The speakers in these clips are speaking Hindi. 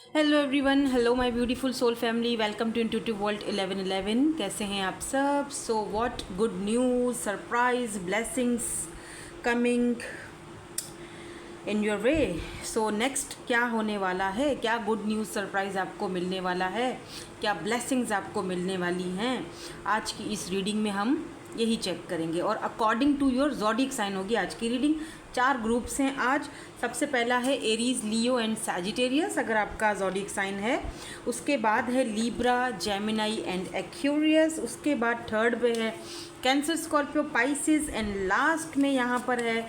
Hello everyone, hello my beautiful soul family, welcome to intuitive world 1111। कैसे हैं आप सब? So what good news, surprise, blessings coming in your way. So next क्या होने वाला है, क्या गुड न्यूज़ सरप्राइज़ आपको मिलने वाला है, क्या ब्लेसिंग्स आपको मिलने वाली हैं, आज की इस रीडिंग में हम यही चेक करेंगे। और according to your zodiac sign होगी आज की रीडिंग। 4 ग्रुप्स हैं आज। सबसे पहला है एरीज, लियो एंड सैजिटेरियस, अगर आपका ज़ोडिएक साइन है। उसके बाद है लीब्रा, जेमिनाई एंड एक्वेरियस। उसके बाद थर्ड पे है cancer, Scorpio, Pisces and last में यहाँ पर है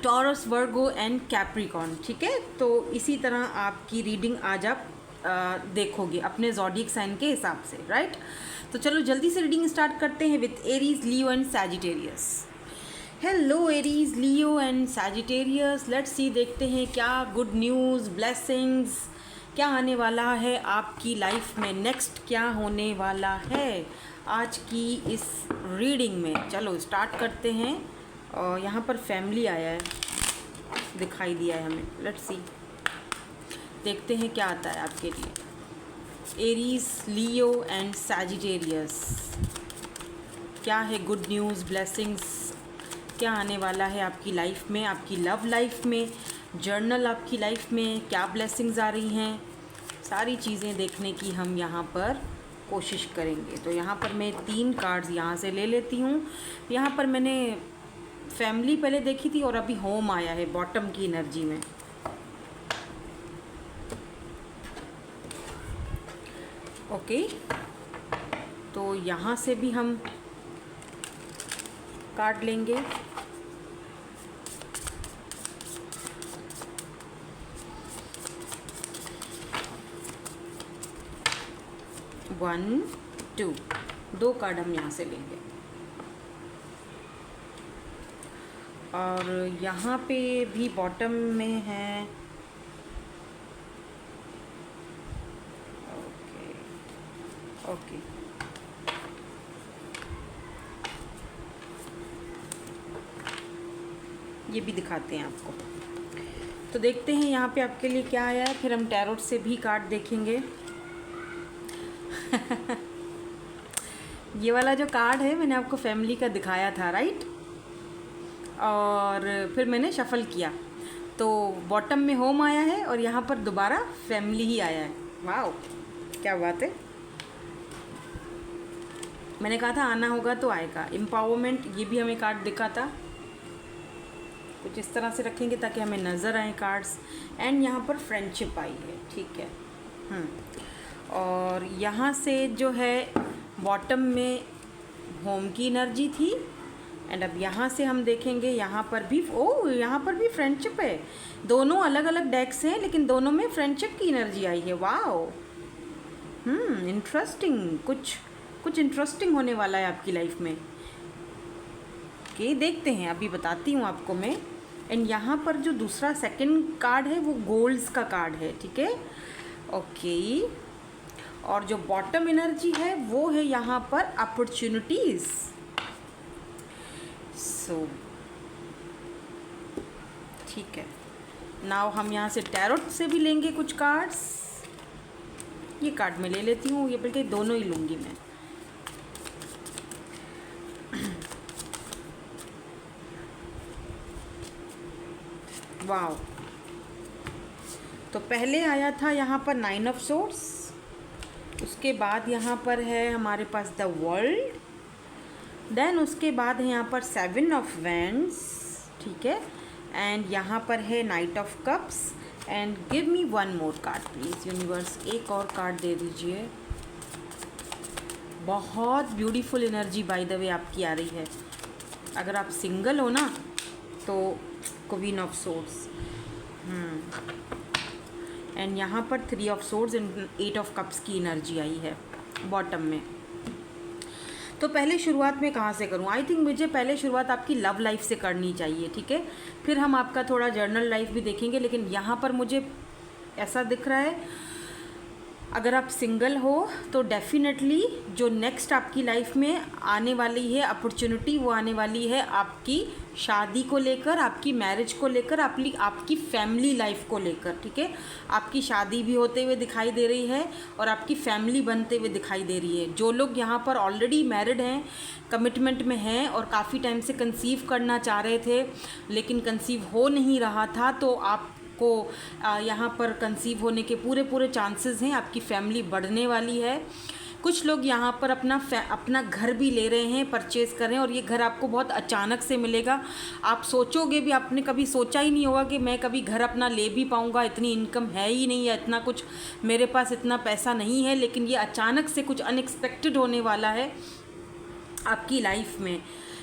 टॉरस, वर्गो एंड कैप्रिकॉन। ठीक है, तो इसी तरह आपकी रीडिंग आज आप देखोगे अपने ज़ोडिएक साइन के हिसाब से, राइट। तो चलो जल्दी से रीडिंग स्टार्ट करते हैं with Aries, Leo and Sagittarius. Hello Aries, Leo and Sagittarius, let's see, देखते हैं क्या गुड न्यूज़, ब्लेसिंग्स क्या आने वाला है आपकी लाइफ में। नेक्स्ट क्या होने वाला है आज की इस रीडिंग में। चलो स्टार्ट करते हैं। और यहाँ पर फैमिली आया है, दिखाई दिया है हमें। लेट्स सी, देखते हैं क्या आता है आपके लिए। एरीज, लियो एंड सैजिटेरियस, क्या है गुड न्यूज़, ब्लेसिंग्स क्या आने वाला है आपकी लाइफ में, आपकी लव लाइफ में, जर्नल आपकी लाइफ में क्या ब्लेसिंग्स आ रही हैं। सारी चीज़ें देखने की हम यहाँ पर कोशिश करेंगे। तो यहाँ पर मैं 3 कार्ड्स यहाँ से ले लेती हूँ। यहाँ पर मैंने फैमिली पहले देखी थी और अभी होम आया है बॉटम की एनर्जी में। ओके, तो यहाँ से भी हम कार्ड लेंगे। वन, 2, 2 कार्ड हम यहाँ से लेंगे। और यहाँ पे भी बॉटम में है। ओके ओके, ये भी दिखाते हैं आपको। तो देखते हैं यहाँ पे आपके लिए क्या आया है, फिर हम टैरोट से भी कार्ड देखेंगे। ये वाला जो कार्ड है मैंने आपको फैमिली का दिखाया था, राइट। और फिर मैंने शफल किया तो बॉटम में होम आया है और यहाँ पर दोबारा फैमिली ही आया है। वाह, क्या बात है। मैंने कहा था आना होगा तो आएगा। एम्पावरमेंट, ये भी हमें कार्ड दिखा था। कुछ इस तरह से रखेंगे ताकि हमें नज़र आए कार्ड्स। एंड यहाँ पर फ्रेंडशिप आई है, ठीक है। और यहाँ से जो है बॉटम में होम की एनर्जी थी। एंड अब यहाँ से हम देखेंगे, यहाँ पर भी यहाँ पर भी फ्रेंडशिप है। दोनों अलग अलग डेक्स हैं लेकिन दोनों में फ्रेंडशिप की एनर्जी आई है। वाओ, इंटरेस्टिंग, कुछ इंटरेस्टिंग होने वाला है आपकी लाइफ में। ओके, देखते हैं, अभी बताती हूँ आपको मैं। एंड यहाँ पर जो दूसरा सेकंड कार्ड है वो गोल्ड्स का कार्ड है, ठीक है। ओके, और जो बॉटम एनर्जी है वो है यहाँ पर अपॉर्चुनिटीज़। सो ठीक है, नाउ हम यहाँ से टैरोट से भी लेंगे कुछ कार्ड्स। ये कार्ड मैं ले लेती हूँ, ये बल्कि दोनों ही लूँगी मैं। वाओ, तो पहले आया था यहाँ पर 9 ऑफ सोर्ड्स। उसके बाद यहाँ पर है हमारे पास द वर्ल्ड। देन उसके बाद है यहाँ पर 7 ऑफ वैंड्स, ठीक है। एंड यहाँ पर है night of cups. And give me 1 more card please universe, एक और कार्ड दे दीजिए। बहुत beautiful energy by the way आपकी आ रही है। अगर आप सिंगल हो ना तो क्वीन ऑफ सोर्ड्स, एंड यहाँ पर 3 of swords and 8 of cups की एनर्जी आई है बॉटम में। तो पहले शुरुआत में कहाँ से करूँ? आई थिंक मुझे पहले शुरुआत आपकी लव लाइफ से करनी चाहिए, ठीक है। फिर हम आपका थोड़ा जर्नल लाइफ भी देखेंगे। लेकिन यहाँ पर मुझे ऐसा दिख रहा है अगर आप सिंगल हो तो डेफिनेटली जो नेक्स्ट आपकी लाइफ में आने वाली है अपॉर्चुनिटी, वो आने वाली है आपकी शादी को लेकर, आपकी मैरिज को लेकर, आपकी फैमिली लाइफ को लेकर, ठीक है। आपकी शादी भी होते हुए दिखाई दे रही है और आपकी फैमिली बनते हुए दिखाई दे रही है। जो लोग यहाँ पर ऑलरेडी मैरिड हैं, कमिटमेंट में हैं और काफ़ी टाइम से कंसीव करना चाह रहे थे लेकिन कंसीव हो नहीं रहा था, तो आप को यहाँ पर कंसीव होने के पूरे चांसेस हैं। आपकी फैमिली बढ़ने वाली है। कुछ लोग यहाँ पर अपना घर भी ले रहे हैं, परचेज़ कर रहे हैं और ये घर आपको बहुत अचानक से मिलेगा। आप सोचोगे भी, आपने कभी सोचा ही नहीं होगा कि मैं कभी घर अपना ले भी पाऊँगा, इतनी इनकम है ही नहीं, या इतना कुछ मेरे पास इतना पैसा नहीं है, लेकिन ये अचानक से कुछ अनएक्सपेक्टेड होने वाला है आपकी लाइफ में।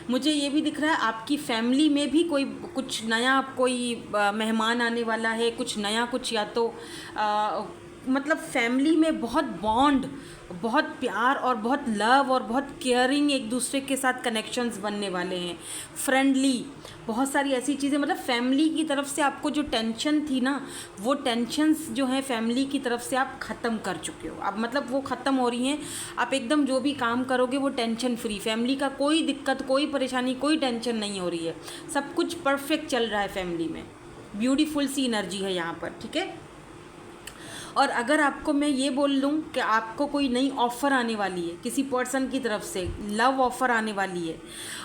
मुझे ये भी दिख रहा है आपकी फैमिली में भी कुछ नया मेहमान आने वाला है, कुछ नया, कुछ या तो मतलब फैमिली में बहुत बॉन्ड, बहुत प्यार और बहुत लव और बहुत केयरिंग एक दूसरे के साथ कनेक्शंस बनने वाले हैं। फ्रेंडली, बहुत सारी ऐसी चीज़ें, मतलब फैमिली की तरफ से आपको जो टेंशन थी ना, वो टेंशन्स जो हैं फैमिली की तरफ से आप ख़त्म कर चुके हो। अब मतलब वो ख़त्म हो रही हैं। आप एकदम जो भी काम करोगे वो टेंशन फ्री, फैमिली का कोई दिक्कत, कोई परेशानी, कोई टेंशन नहीं हो रही है। सब कुछ परफेक्ट चल रहा है फैमिली में। ब्यूटीफुल सी एनर्जी है यहाँ पर, ठीक है। और अगर आपको मैं ये बोल लूँ कि आपको कोई नई ऑफ़र आने वाली है, किसी पर्सन की तरफ से लव ऑफ़र आने वाली है,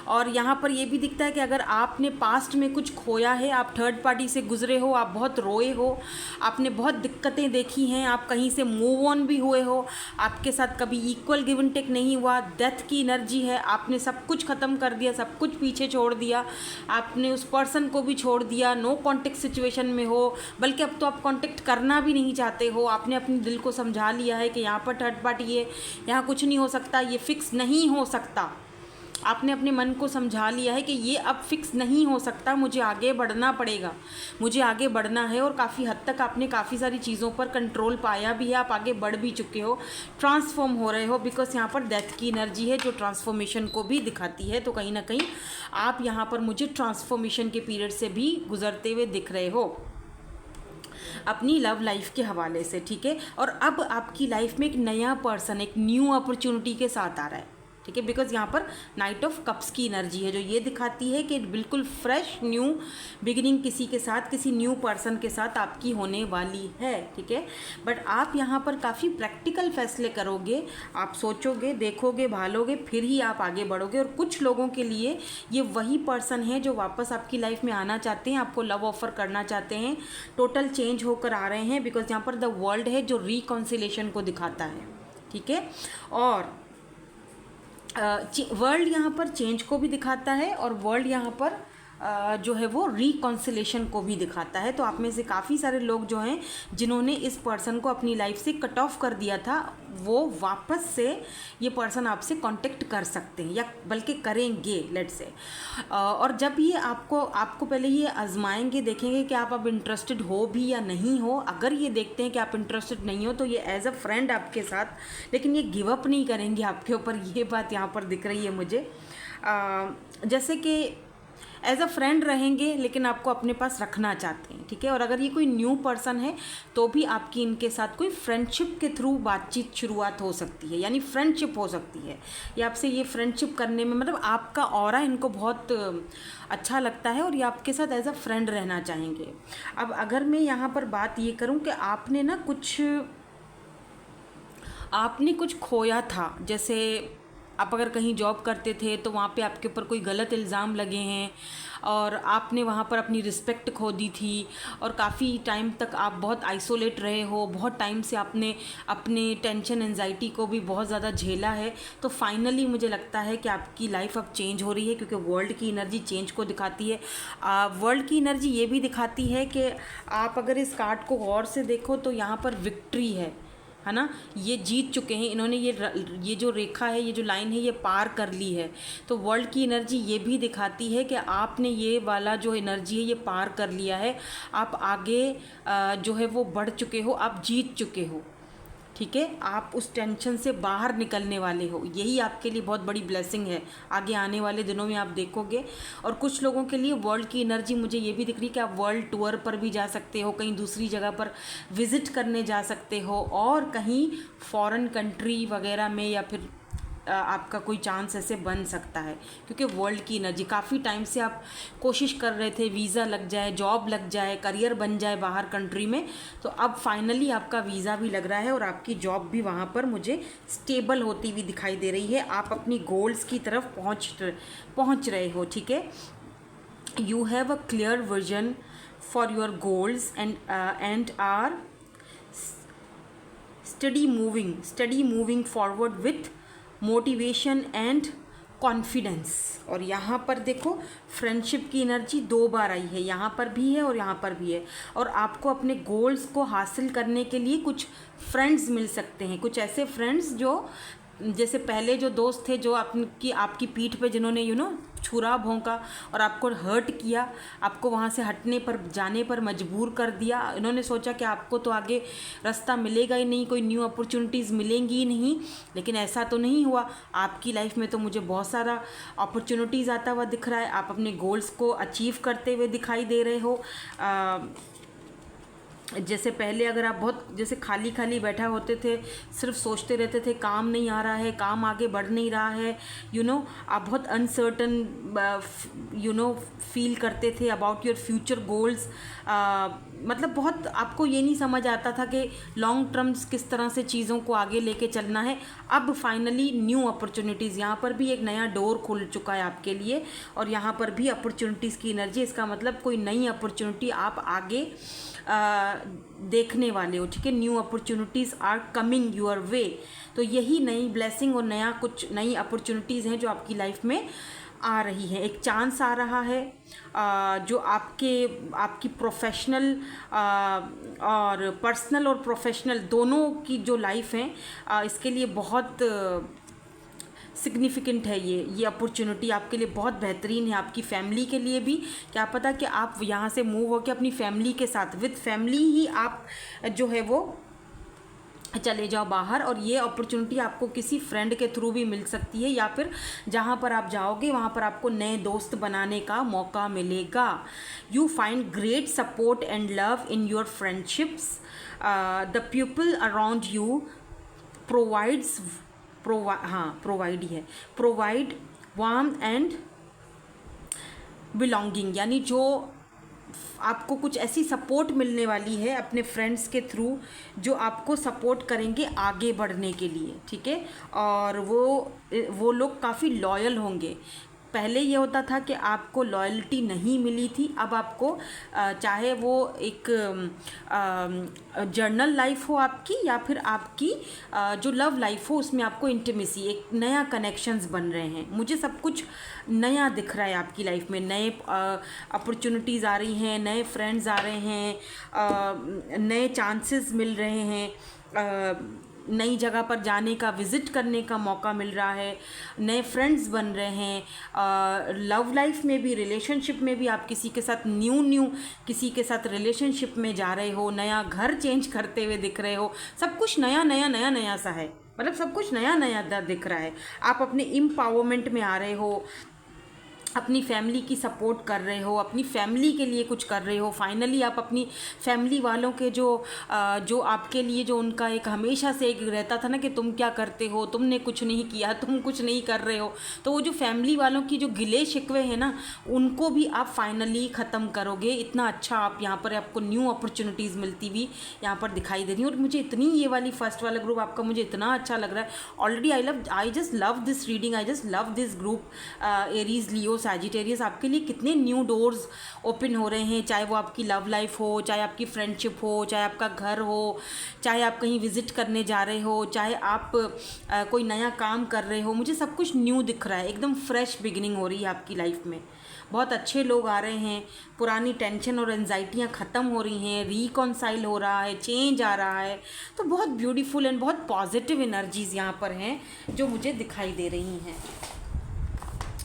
और यहाँ पर ये भी दिखता है कि अगर आपने पास्ट में कुछ खोया है, आप थर्ड पार्टी से गुजरे हो, आप बहुत रोए हो, आपने बहुत दिक्कतें देखी हैं, आप कहीं से मूव ऑन भी हुए हो, आपके साथ कभी इक्वल गिव एंड टेक नहीं हुआ, डेथ की एनर्जी है, आपने सब कुछ ख़त्म कर दिया, सब कुछ पीछे छोड़ दिया, आपने उस पर्सन को भी छोड़ दिया, नो कॉन्टेक्ट सिचुएशन में हो, बल्कि अब तो आप कॉन्टेक्ट करना भी नहीं चाहते हो। आपने अपने दिल को समझा लिया है कि यहाँ पर थर्ड पार्टी है, यहाँ कुछ नहीं हो सकता, ये फिक्स नहीं हो सकता। आपने अपने मन को समझा लिया है कि ये अब फिक्स नहीं हो सकता, मुझे आगे बढ़ना पड़ेगा, मुझे आगे बढ़ना है। और काफ़ी हद तक आपने काफ़ी सारी चीज़ों पर कंट्रोल पाया भी है, आप आगे बढ़ भी चुके हो, ट्रांसफॉर्म हो रहे हो, बिकॉज यहाँ पर डेथ की एनर्जी है जो ट्रांसफॉर्मेशन को भी दिखाती है। तो कहीं ना कहीं आप यहाँ पर मुझे ट्रांसफॉर्मेशन के पीरियड से भी गुजरते हुए दिख रहे हो अपनी लव लाइफ के हवाले से, ठीक है। और अब आपकी लाइफ में एक नया पर्सन, एक न्यू अपॉर्चुनिटी के साथ आ रहा है, ठीक है, बिकॉज यहाँ पर नाइट ऑफ कप्स की एनर्जी है जो ये दिखाती है कि बिल्कुल फ्रेश न्यू बिगिनिंग किसी के साथ, किसी न्यू पर्सन के साथ आपकी होने वाली है, ठीक है। बट आप यहाँ पर काफ़ी प्रैक्टिकल फैसले करोगे, आप सोचोगे, देखोगे, भालोगे, फिर ही आप आगे बढ़ोगे। और कुछ लोगों के लिए ये वही पर्सन है जो वापस आपकी लाइफ में आना चाहते हैं, आपको लव ऑफर करना चाहते हैं, टोटल चेंज होकर आ रहे हैं, बिकॉज यहाँ पर द वर्ल्ड है जो रिकॉन्सिलेशन को दिखाता है, ठीक है। और वर्ल्ड यहाँ पर चेंज को भी दिखाता है और वर्ल्ड यहाँ पर जो है वो रिकॉन्सिलेशन को भी दिखाता है। तो आप में से काफ़ी सारे लोग जो हैं जिन्होंने इस पर्सन को अपनी लाइफ से कट ऑफ कर दिया था, वो वापस से ये पर्सन आपसे कांटेक्ट कर सकते हैं या बल्कि करेंगे, लेट्स से। और जब ये आपको पहले ये आजमाएंगे, देखेंगे कि आप अब इंटरेस्टेड हो भी या नहीं हो। अगर ये देखते हैं कि आप इंटरेस्टेड नहीं हो तो ये एज अ फ्रेंड आपके साथ, लेकिन ये गिव अप नहीं करेंगे आपके ऊपर, ये बात यहाँ पर दिख रही है मुझे। जैसे कि एज अ फ्रेंड रहेंगे लेकिन आपको अपने पास रखना चाहते हैं, ठीक है। और अगर ये कोई न्यू पर्सन है तो भी आपकी इनके साथ कोई फ्रेंडशिप के थ्रू बातचीत शुरुआत हो सकती है, यानी फ्रेंडशिप हो सकती है। ये आपसे ये फ्रेंडशिप करने में मतलब आपका ऑरा इनको बहुत अच्छा लगता है और ये आपके साथ एज अ फ्रेंड रहना चाहेंगे। अब अगर मैं यहाँ पर बात ये करूँ कि आपने कुछ खोया था, जैसे आप अगर कहीं जॉब करते थे तो वहाँ पे आपके ऊपर कोई गलत इल्ज़ाम लगे हैं और आपने वहाँ पर अपनी रिस्पेक्ट खो दी थी और काफ़ी टाइम तक आप बहुत आइसोलेट रहे हो, बहुत टाइम से आपने अपने टेंशन एंजाइटी को भी बहुत ज़्यादा झेला है। तो फाइनली मुझे लगता है कि आपकी लाइफ अब चेंज हो रही है, क्योंकि वर्ल्ड की एनर्जी चेंज को दिखाती है। वर्ल्ड की एनर्जी ये भी दिखाती है कि आप अगर इस कार्ड को गौर से देखो तो यहाँ पर विक्ट्री है ना, ये जीत चुके हैं इन्होंने, ये जो रेखा है, ये जो लाइन है, ये पार कर ली है। तो वर्ल्ड की एनर्जी ये भी दिखाती है कि आपने ये वाला जो एनर्जी है ये पार कर लिया है, आप आगे जो है वो बढ़ चुके हो, आप जीत चुके हो, ठीक है, आप उस टेंशन से बाहर निकलने वाले हो, यही आपके लिए बहुत बड़ी ब्लेसिंग है आगे आने वाले दिनों में, आप देखोगे। और कुछ लोगों के लिए वर्ल्ड की एनर्जी मुझे ये भी दिख रही है कि आप वर्ल्ड टूर पर भी जा सकते हो, कहीं दूसरी जगह पर विजिट करने जा सकते हो, और कहीं फॉरेन कंट्री वगैरह में, या फिर आपका कोई चांस ऐसे बन सकता है, क्योंकि वर्ल्ड की एनर्जी, काफ़ी टाइम से आप कोशिश कर रहे थे वीज़ा लग जाए, जॉब लग जाए, करियर बन जाए बाहर कंट्री में, तो अब फाइनली आपका वीज़ा भी लग रहा है और आपकी जॉब भी वहाँ पर मुझे स्टेबल होती हुई दिखाई दे रही है। आप अपनी गोल्स की तरफ पहुँच रहे हो, ठीक है। You have a clear vision for your goals and are steady moving forward with motivation and confidence. और यहाँ पर देखो फ्रेंडशिप की एनर्जी 2 बार आई है, यहाँ पर भी है और यहाँ पर भी है। और आपको अपने गोल्स को हासिल करने के लिए कुछ फ्रेंड्स मिल सकते हैं, कुछ ऐसे फ्रेंड्स जो जैसे पहले जो दोस्त थे जो आपकी पीठ पे जिन्होंने छुरा भोंका और आपको हर्ट किया, आपको वहाँ से हटने पर जाने पर मजबूर कर दिया, इन्होंने सोचा कि आपको तो आगे रास्ता मिलेगा ही नहीं, कोई न्यू अपॉर्चुनिटीज़ मिलेंगी ही नहीं, लेकिन ऐसा तो नहीं हुआ। आपकी लाइफ में तो मुझे बहुत सारा अपॉर्चुनिटीज़ आता हुआ दिख रहा है, आप अपने गोल्स को अचीव करते हुए दिखाई दे रहे हो। जैसे पहले अगर आप बहुत जैसे खाली खाली बैठा होते थे, सिर्फ सोचते रहते थे काम नहीं आ रहा है, काम आगे बढ़ नहीं रहा है, आप बहुत अनसर्टन फील करते थे अबाउट योर फ्यूचर गोल्स, मतलब बहुत आपको ये नहीं समझ आता था कि लॉन्ग टर्म्स किस तरह से चीज़ों को आगे लेके चलना है। अब फाइनली न्यू अपॉर्चुनिटीज़, यहाँ पर भी एक नया डोर खुल चुका है आपके लिए, और यहाँ पर भी अपॉर्चुनिटीज़ की एनर्जी, इसका मतलब कोई नई अपॉर्चुनिटी आप आगे देखने वाले हो, ठीक है। New opportunities are coming your way. तो यही नई ब्लेसिंग और कुछ नई अपॉर्चुनिटीज़ हैं जो आपकी लाइफ में आ रही है। एक चांस आ रहा है जो आपकी प्रोफेशनल और पर्सनल और प्रोफेशनल दोनों की जो लाइफ है, इसके लिए बहुत सिग्निफिकेंट है। ये अपॉर्चुनिटी आपके लिए बहुत बेहतरीन है, आपकी फैमिली के लिए भी। क्या पता कि आप यहाँ से मूव होकर अपनी फैमिली के साथ, विद फैमिली ही आप जो है वो चले जाओ बाहर, और ये अपॉर्चुनिटी आपको किसी फ्रेंड के थ्रू भी मिल सकती है, या फिर जहाँ पर आप जाओगे वहाँ पर आपको नए दोस्त बनाने का मौका मिलेगा। You find great support and love in your friendships. The people around you provide warm and belonging, यानी जो आपको कुछ ऐसी सपोर्ट मिलने वाली है अपने फ्रेंड्स के थ्रू जो आपको सपोर्ट करेंगे आगे बढ़ने के लिए, ठीक है। और वो लोग काफ़ी लॉयल होंगे। पहले ये होता था कि आपको लॉयल्टी नहीं मिली थी, अब आपको चाहे वो एक जर्नल लाइफ हो आपकी, या फिर आपकी जो लव लाइफ हो, उसमें आपको इंटीमेसी, एक नया कनेक्शंस बन रहे हैं। मुझे सब कुछ नया दिख रहा है आपकी लाइफ में, नए अपॉर्चुनिटीज़ आ रही हैं, नए फ्रेंड्स आ रहे हैं, नए चांसेस मिल रहे हैं, नई जगह पर जाने का, विज़िट करने का मौका मिल रहा है, नए फ्रेंड्स बन रहे हैं। लव लाइफ में भी, रिलेशनशिप में भी आप किसी के साथ न्यू किसी के साथ रिलेशनशिप में जा रहे हो, नया घर चेंज करते हुए दिख रहे हो। सब कुछ नया सा है, मतलब सब कुछ नया दिख रहा है। आप अपने एम्पावरमेंट में आ रहे हो, अपनी फैमिली की सपोर्ट कर रहे हो, अपनी फैमिली के लिए कुछ कर रहे हो। फाइनली आप अपनी फैमिली वालों के जो आपके लिए जो उनका एक हमेशा से एक रहता था ना कि तुम क्या करते हो, तुमने कुछ नहीं किया, तुम कुछ नहीं कर रहे हो, तो वो जो फैमिली वालों की जो गिले शिकवे हैं ना, उनको भी आप फाइनली ख़त्म करोगे। इतना अच्छा आप यहाँ पर आपको न्यू अपॉर्चुनिटीज़ मिलती हुई यहाँ पर दिखाई दे रही है। और मुझे इतनी ये वाली फर्स्ट वाला ग्रुप आपका मुझे इतना अच्छा लग रहा है already. I just love this reading, I just love this group. Aries, Leo, Sagittarius, आपके लिए कितने न्यू डोर्स ओपन हो रहे हैं, चाहे वो आपकी लव लाइफ हो, चाहे आपकी फ्रेंडशिप हो, चाहे आपका घर हो, चाहे आप कहीं विजिट करने जा रहे हो, चाहे आप कोई नया काम कर रहे हो। मुझे सब कुछ न्यू दिख रहा है, एकदम फ्रेश बिगिनिंग हो रही है आपकी लाइफ में। बहुत अच्छे लोग आ रहे हैं, पुरानी टेंशन और एंजाइटियाँ ख़त्म हो रही हैं, रिकॉन्साइल हो रहा है, चेंज आ रहा है। तो बहुत ब्यूटीफुल एंड बहुत पॉजिटिव एनर्जीज़ यहाँ पर हैं जो मुझे दिखाई दे रही हैं,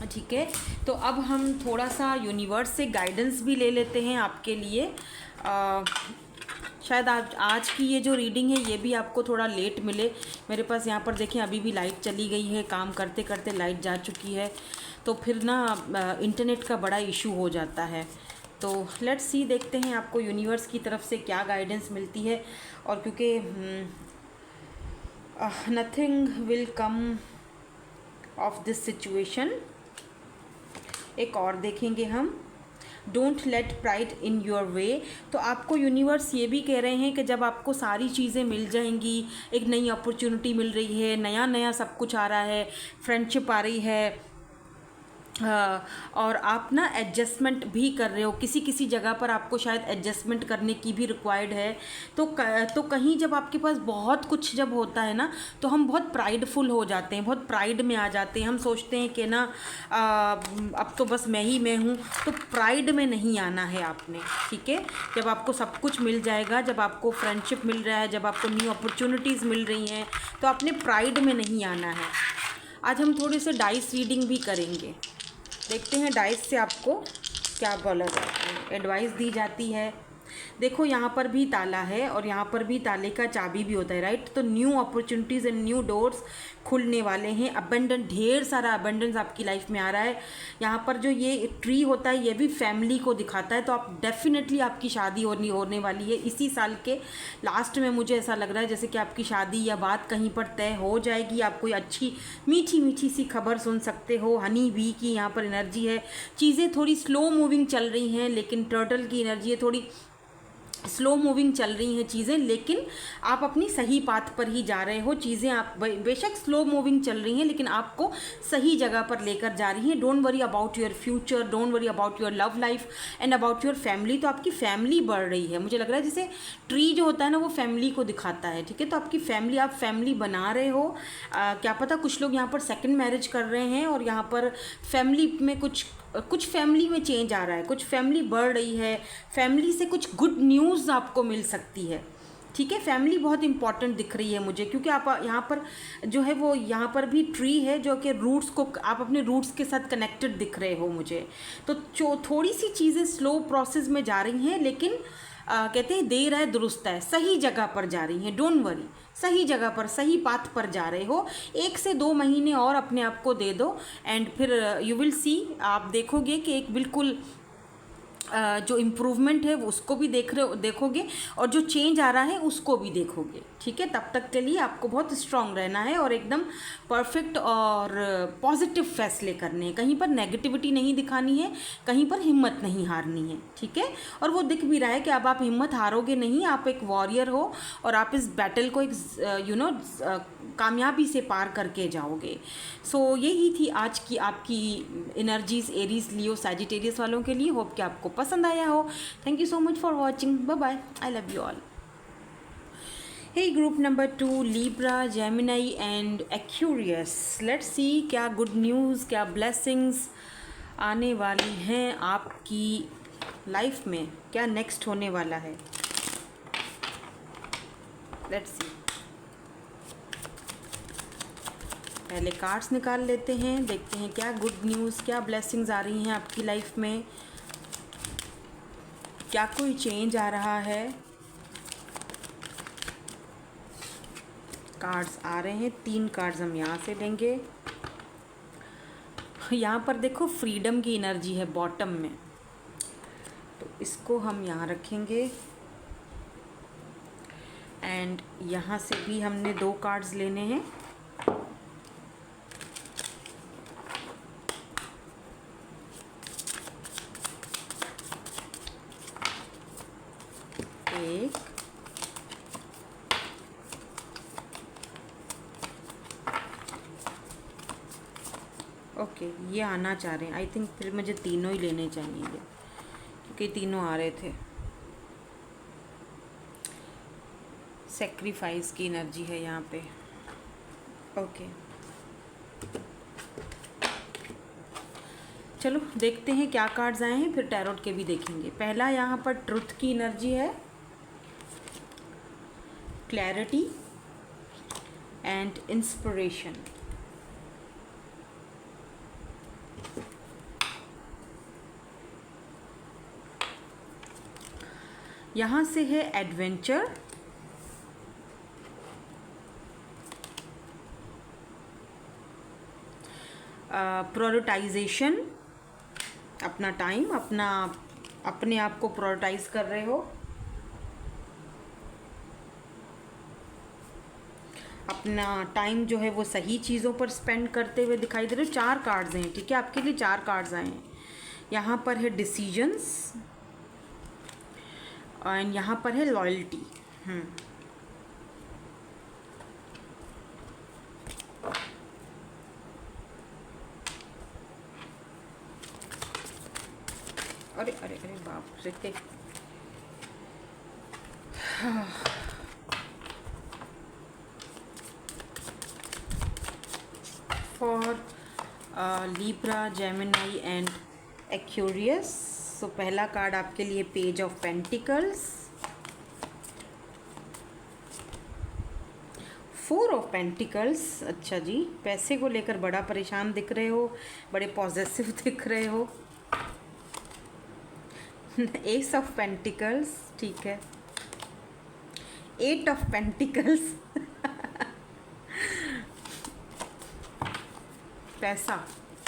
ठीक है। तो अब हम थोड़ा सा यूनिवर्स से गाइडेंस भी ले लेते हैं आपके लिए। शायद आज की ये जो रीडिंग है ये भी आपको थोड़ा लेट मिले। मेरे पास यहाँ पर देखें अभी भी लाइट चली गई है, काम करते करते लाइट जा चुकी है, तो फिर ना इंटरनेट का बड़ा इशू हो जाता है। तो लेट्स सी, देखते हैं आपको यूनिवर्स की तरफ से क्या गाइडेंस मिलती है। और क्योंकि nothing will come of this situation. एक और देखेंगे हम, don't let pride in your way. तो आपको यूनिवर्स ये भी कह रहे हैं कि जब आपको सारी चीज़ें मिल जाएंगी, एक नई अपॉर्चुनिटी मिल रही है, नया नया सब कुछ आ रहा है, फ्रेंडशिप आ रही है, और आप ना एडजस्टमेंट भी कर रहे हो, किसी किसी जगह पर आपको शायद एडजस्टमेंट करने की भी रिक्वायर्ड है। तो कहीं जब आपके पास बहुत कुछ जब होता है ना, तो हम बहुत प्राइडफुल हो जाते हैं, बहुत प्राइड में आ जाते हैं। हम सोचते हैं कि ना अब तो बस मैं ही मैं हूँ। तो प्राइड में नहीं आना है आपने, ठीक है। जब आपको सब कुछ मिल जाएगा, जब आपको फ्रेंडशिप मिल रहा है, जब आपको न्यू अपॉर्चुनिटीज़ मिल रही हैं, तो आपने प्राइड में नहीं आना है। आज हम थोड़े से डाइस रीडिंग भी करेंगे, देखते हैं डाइस से आपको क्या बोला जाता है, एडवाइस दी जाती है। देखो यहाँ पर भी ताला है और यहाँ पर भी ताले का चाबी भी होता है, राइट। तो new opportunities and new doors खुलने वाले हैं। अबंडेंट, ढेर सारा अबंडेंस आपकी लाइफ में आ रहा है। यहाँ पर जो ये ट्री होता है ये भी फैमिली को दिखाता है। तो आप डेफिनेटली आपकी शादी होने वाली है इसी साल के लास्ट में। मुझे ऐसा लग रहा है जैसे कि आपकी शादी या बात कहीं पर तय हो जाएगी। आप कोई अच्छी मीठी मीठी सी खबर सुन सकते हो। हनी बी की यहाँ पर एनर्जी है। चीज़ें थोड़ी स्लो मूविंग चल रही हैं, लेकिन टर्टल की एनर्जी है, थोड़ी स्लो मूविंग चल रही हैं चीज़ें, लेकिन आप अपनी सही पाथ पर ही जा रहे हो। चीज़ें आप बेशक स्लो मूविंग चल रही हैं, लेकिन आपको सही जगह पर लेकर जा रही हैं। Don't worry about your future, don't worry about your love life and about your family. तो आपकी फैमिली बढ़ रही है। मुझे लग रहा है जैसे ट्री जो होता है ना, वो फैमिली को दिखाता है, ठीक है। तो आपकी फैमिली, आप फैमिली बना रहे हो। क्या पता कुछ लोग यहाँ पर सेकेंड मैरिज कर रहे हैं और यहाँ पर फैमिली में कुछ फैमिली में चेंज आ रहा है, कुछ फैमिली बढ़ रही है। फैमिली से कुछ गुड न्यूज़ आपको मिल सकती है, ठीक है। फैमिली बहुत इंपॉर्टेंट दिख रही है मुझे, क्योंकि आप यहाँ पर जो है वो यहाँ पर भी ट्री है जो कि रूट्स को, आप अपने रूट्स के साथ कनेक्टेड दिख रहे हो मुझे। तो जो थोड़ी सी चीज़ें स्लो प्रोसेस में जा रही हैं, लेकिन कहते हैं देर है दुरुस्त है, सही जगह पर जा रही हैं। डोंट वरी, सही जगह पर, सही पाथ पर जा रहे हो। 1 से 2 महीने और अपने आप को दे दो एंड फिर यू विल सी, आप देखोगे कि एक बिल्कुल जो इम्प्रूवमेंट है वो उसको भी देखोगे और जो चेंज आ रहा है उसको भी देखोगे, ठीक है। तब तक के लिए आपको बहुत स्ट्रांग रहना है और एकदम परफेक्ट और पॉजिटिव फैसले करने हैं। कहीं पर नेगेटिविटी नहीं दिखानी है, कहीं पर हिम्मत नहीं हारनी है, ठीक है। और वो दिख भी रहा है कि अब आप हिम्मत हारोगे नहीं। आप एक वॉरियर हो और आप इस बैटल को एक कामयाबी से पार करके जाओगे। सो यही थी आज की आपकी एनर्जीज एरीज लियो सैजिटेरियस वालों के लिए। होप कि आपको पसंद आया हो। Thank you so much for watching. Bye bye, I love you all. Hey group number 2, Libra, Gemini and Aquarius. Let's see क्या गुड न्यूज़, क्या ब्लेसिंग्स आने वाली हैं आपकी लाइफ में, क्या नेक्स्ट होने वाला है। लेट्स सी, पहले कार्ड्स निकाल लेते हैं, देखते हैं क्या गुड न्यूज़, क्या ब्लेसिंग्स आ रही हैं आपकी लाइफ में, क्या कोई चेंज आ रहा है। कार्ड्स आ रहे हैं, 3 कार्ड्स हम यहाँ से लेंगे। यहाँ पर देखो फ्रीडम की एनर्जी है बॉटम में, तो इसको हम यहाँ रखेंगे। एंड यहाँ से भी हमने 2 कार्ड्स लेने हैं। एक, ओके, ये आना चाह रहे हैं। आई थिंक फिर मुझे तीनों ही लेने चाहिए क्योंकि तीनों आ रहे थे। सेक्रीफाइस की एनर्जी है यहाँ पे, ओके। चलो देखते हैं क्या कार्ड्स आए हैं, फिर टैरोट के भी देखेंगे। पहला यहाँ पर ट्रुथ की एनर्जी है, क्लैरिटी एंड इंस्पिरेशन। यहाँ से है एडवेंचर, प्रायोरिटाइजेशन, अपना टाइम, अपने आप को प्रायोरिटाइज कर रहे हो, अपना टाइम जो है वो सही चीज़ों पर स्पेंड करते हुए दिखाई दे रहे हो। 4 कार्ड्स हैं, ठीक है, आपके लिए 4 कार्ड्स आए हैं। यहाँ पर है डिसीजंस एंड यहाँ पर है लॉयल्टी। अरे अरे अरे बाप रे, for Libra, Gemini and Aquarius. So पहला कार्ड आपके लिए page of pentacles, 4 of pentacles. अच्छा जी, पैसे को लेकर बड़ा परेशान दिख रहे हो, बड़े पॉजेसिव दिख रहे हो। एस ऑफ पेंटिकल्स, ठीक है, 8 ऑफ पेंटिकल्स। पैसा,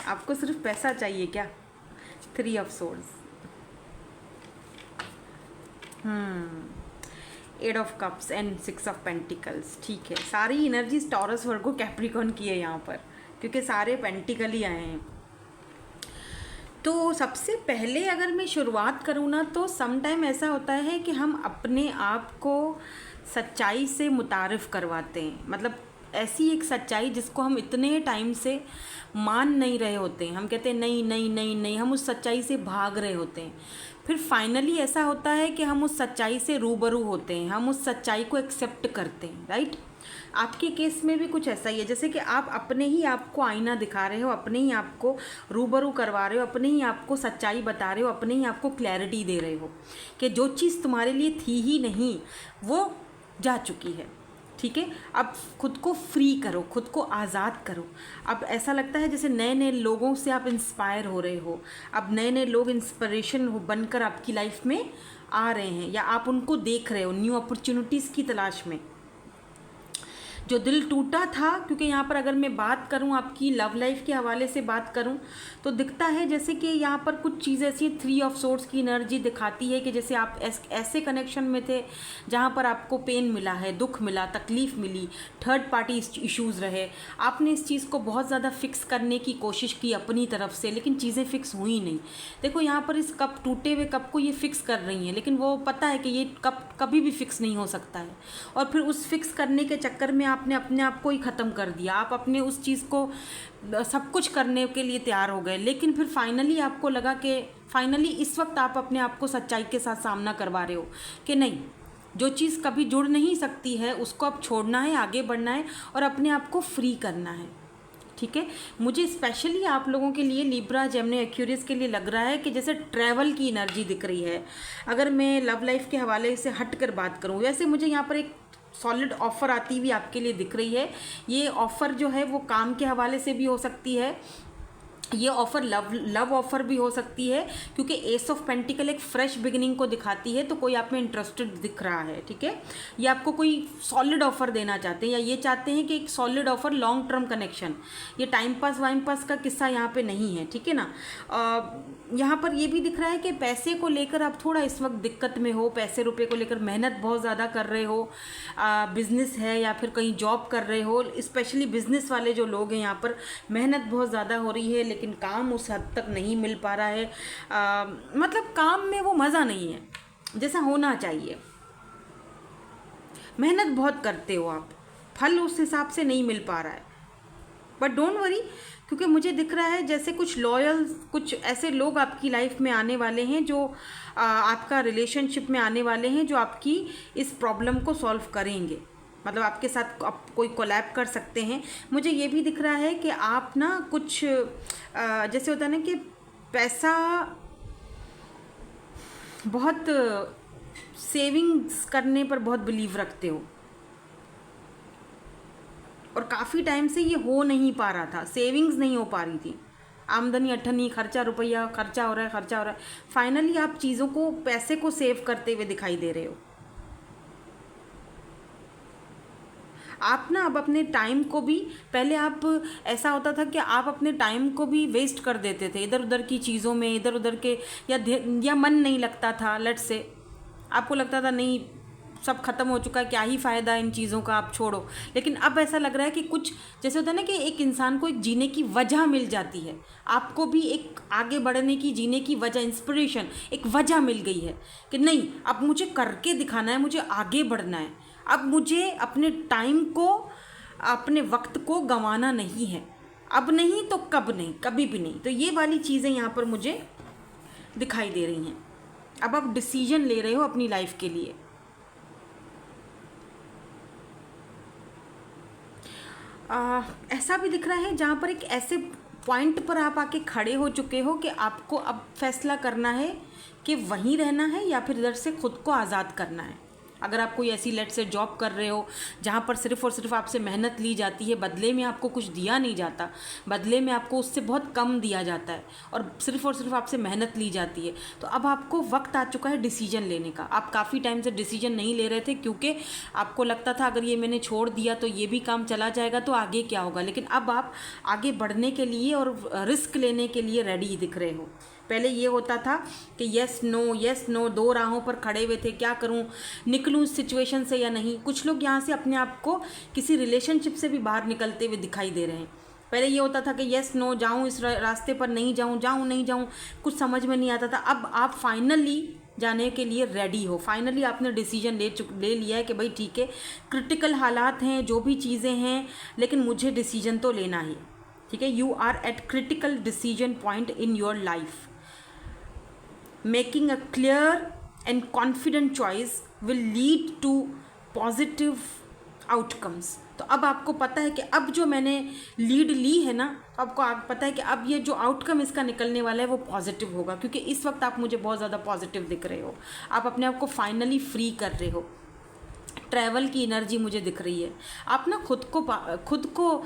आपको सिर्फ पैसा चाहिए क्या? 3 of swords, 8 of cups and 6 of pentacles. ठीक है, सारी एनर्जीज टॉरस, वर्गो, कैप्रिकॉर्न की है यहाँ पर, क्योंकि सारे पेंटिकल ही आए हैं। तो सबसे पहले अगर मैं शुरुआत करूँ ना, तो सम टाइम ऐसा होता है कि हम अपने आप को सच्चाई से मुतारिफ़ करवाते हैं। मतलब ऐसी एक सच्चाई जिसको हम इतने टाइम से मान नहीं रहे होते हैं। हम कहते हैं नहीं नहीं नहीं नहीं, हम उस सच्चाई से भाग रहे होते हैं। फिर फाइनली ऐसा होता है कि हम उस सच्चाई से रूबरू होते हैं, हम उस सच्चाई को एक्सेप्ट करते हैं, राइट। आपके केस में भी कुछ ऐसा ही है, जैसे कि आप अपने ही आप को आईना दिखा रहे हो, अपने ही आप को रूबरू करवा रहे हो, अपने ही आप को सच्चाई बता रहे हो, अपने ही आप को क्लैरिटी दे रहे हो कि जो चीज़ तुम्हारे लिए थी ही नहीं वो जा चुकी है। ठीक है, अब खुद को फ्री करो, खुद को आज़ाद करो। अब ऐसा लगता है जैसे नए नए लोगों से आप इंस्पायर हो रहे हो। अब नए नए लोग इंस्पिरेशन बनकर आपकी लाइफ में आ रहे हैं, या आप उनको देख रहे हो न्यू अपॉर्चुनिटीज़ की तलाश में। जो दिल टूटा था, क्योंकि यहाँ पर अगर मैं बात करूँ आपकी लव लाइफ के हवाले से बात करूँ, तो दिखता है जैसे कि यहाँ पर कुछ चीज़ें ऐसी 3 ऑफ सोर्ड्स की एनर्जी दिखाती है कि जैसे आप ऐसे कनेक्शन में थे जहाँ पर आपको पेन मिला है, दुख मिला, तकलीफ़ मिली, थर्ड पार्टी इश्यूज़ रहे। आपने इस चीज़ को बहुत ज़्यादा फिक्स करने की कोशिश की अपनी तरफ से, लेकिन चीज़ें फिक्स हुई नहीं। देखो यहाँ पर इस कप, टूटे हुए कप को ये फिक्स कर रही हैं, लेकिन वो पता है कि ये कप कभी भी फिक्स नहीं हो सकता है। और फिर उस फिक्स करने के चक्कर में आपने अपने आप को ही ख़त्म कर दिया। आप अपने उस चीज़ को सब कुछ करने के लिए तैयार हो गए, लेकिन फिर फाइनली आपको लगा कि फाइनली इस वक्त आप अपने आप को सच्चाई के साथ सामना करवा रहे हो कि नहीं, जो चीज़ कभी जुड़ नहीं सकती है उसको अब छोड़ना है, आगे बढ़ना है और अपने आप को फ्री करना है। ठीक है, मुझे स्पेशली आप लोगों के लिए लिब्रा, जेमिनी, एक्यूरियस के लिए लग रहा है कि जैसे ट्रैवल की एनर्जी दिख रही है। अगर मैं लव लाइफ के हवाले से हट कर बात करूँ, वैसे मुझे यहाँ पर एक सॉलिड ऑफ़र आती हुई आपके लिए दिख रही है। ये ऑफ़र जो है वो काम के हवाले से भी हो सकती है, ये ऑफ़र लव ऑफ़र भी हो सकती है, क्योंकि एस ऑफ पेंटिकल एक फ्रेश बिगिनिंग को दिखाती है। तो कोई आप में इंटरेस्टेड दिख रहा है, ठीक है, ये आपको कोई सॉलिड ऑफ़र देना चाहते हैं, या ये चाहते हैं कि एक solid offer, long term connection. ये टाइम पास वाइम पास का किस्सा यहाँ पे नहीं है, ठीक है ना। यहाँ पर ये भी दिख रहा है कि पैसे को लेकर आप थोड़ा इस वक्त दिक्कत में हो, पैसे रुपये को लेकर मेहनत बहुत ज़्यादा कर रहे हो, बिज़नेस है या फिर कहीं जॉब कर रहे हो। स्पेशली बिज़नेस वाले जो लोग हैं यहाँ पर मेहनत बहुत ज़्यादा हो रही है, लेकिन काम उस हद तक नहीं मिल पा रहा है। मतलब काम में वो मज़ा नहीं है जैसा होना चाहिए। मेहनत बहुत करते हो आप, फल उस हिसाब से नहीं मिल पा रहा है। बट डोंट वरी, क्योंकि मुझे दिख रहा है जैसे कुछ लॉयल, कुछ ऐसे लोग आपकी लाइफ में आने वाले हैं जो आपका रिलेशनशिप में आने वाले हैं, जो आपकी इस प्रॉब्लम को सॉल्व करेंगे। मतलब आपके साथ आप कोई कोलैब कर सकते हैं। मुझे ये भी दिख रहा है कि आप ना कुछ जैसे होता है ना कि पैसा बहुत सेविंग्स करने पर बहुत बिलीव रखते हो, और काफ़ी टाइम से ये हो नहीं पा रहा था, सेविंग्स नहीं हो पा रही थी। आमदनी अठनी, खर्चा रुपया, खर्चा हो रहा है, खर्चा हो रहा है। फाइनली आप चीज़ों को, पैसे को सेव करते हुए दिखाई दे रहे हो। आप ना अब अपने टाइम को भी, पहले आप, ऐसा होता था कि आप अपने टाइम को भी वेस्ट कर देते थे इधर उधर की चीज़ों में, इधर उधर के, या मन नहीं लगता था, लेट से आपको लगता था नहीं सब खत्म हो चुका है, क्या ही फ़ायदा इन चीज़ों का, आप छोड़ो। लेकिन अब ऐसा लग रहा है कि कुछ, जैसे होता है ना कि एक इंसान को एक जीने की वजह मिल जाती है, आपको भी एक आगे बढ़ने की, जीने की वजह, इंस्पिरेशन, एक वजह मिल गई है कि नहीं अब मुझे करके दिखाना है, मुझे आगे बढ़ना है, अब मुझे अपने टाइम को, अपने वक्त को गंवाना नहीं है, अब नहीं तो कब नहीं, कभी भी नहीं। तो ये वाली चीज़ें यहाँ पर मुझे दिखाई दे रही हैं। अब आप डिसीजन ले रहे हो अपनी लाइफ के लिए। ऐसा भी दिख रहा है जहाँ पर एक ऐसे पॉइंट पर आप आके खड़े हो चुके हो कि आपको अब फैसला करना है कि वहीं रहना है या फिर इधर से खुद को आज़ाद करना है। अगर आप कोई ऐसी लेट से जॉब कर रहे हो जहाँ पर सिर्फ़ और सिर्फ आपसे मेहनत ली जाती है, बदले में आपको कुछ दिया नहीं जाता, बदले में आपको उससे बहुत कम दिया जाता है और सिर्फ आपसे मेहनत ली जाती है, तो अब आपको वक्त आ चुका है डिसीजन लेने का। आप काफ़ी टाइम से डिसीजन नहीं ले रहे थे क्योंकि आपको लगता था अगर ये मैंने छोड़ दिया तो ये भी काम चला जाएगा, तो आगे क्या होगा। लेकिन अब आप आगे बढ़ने के लिए और रिस्क लेने के लिए रेडी दिख रहे हो। पहले ये होता था कि यस नो, दो राहों पर खड़े हुए थे, क्या करूं, निकलूं इस सिचुएशन से या नहीं। कुछ लोग यहाँ से अपने आप को किसी रिलेशनशिप से भी बाहर निकलते हुए दिखाई दे रहे हैं। पहले ये होता था कि यस नो, जाऊं इस रास्ते पर, नहीं जाऊं, कुछ समझ में नहीं आता था। अब आप फाइनली जाने के लिए रेडी हो, फाइनली आपने डिसीजन ले लिया है कि भाई ठीक है, क्रिटिकल हालात हैं, जो भी चीज़ें हैं, लेकिन मुझे डिसीजन तो लेना ही, ठीक है। You are at critical decision point in your life. Making a clear and confident choice will lead to positive outcomes। तो अब आपको पता है कि अब जो मैंने लीड ली है ना, आपको पता है कि अब ये जो आउटकम इसका निकलने वाला है वो पॉजिटिव होगा, क्योंकि इस वक्त आप मुझे बहुत ज़्यादा पॉजिटिव दिख रहे हो। आप अपने आप को फाइनली फ्री कर रहे हो। ट्रैवल की एनर्जी मुझे दिख रही है। आप ना खुद को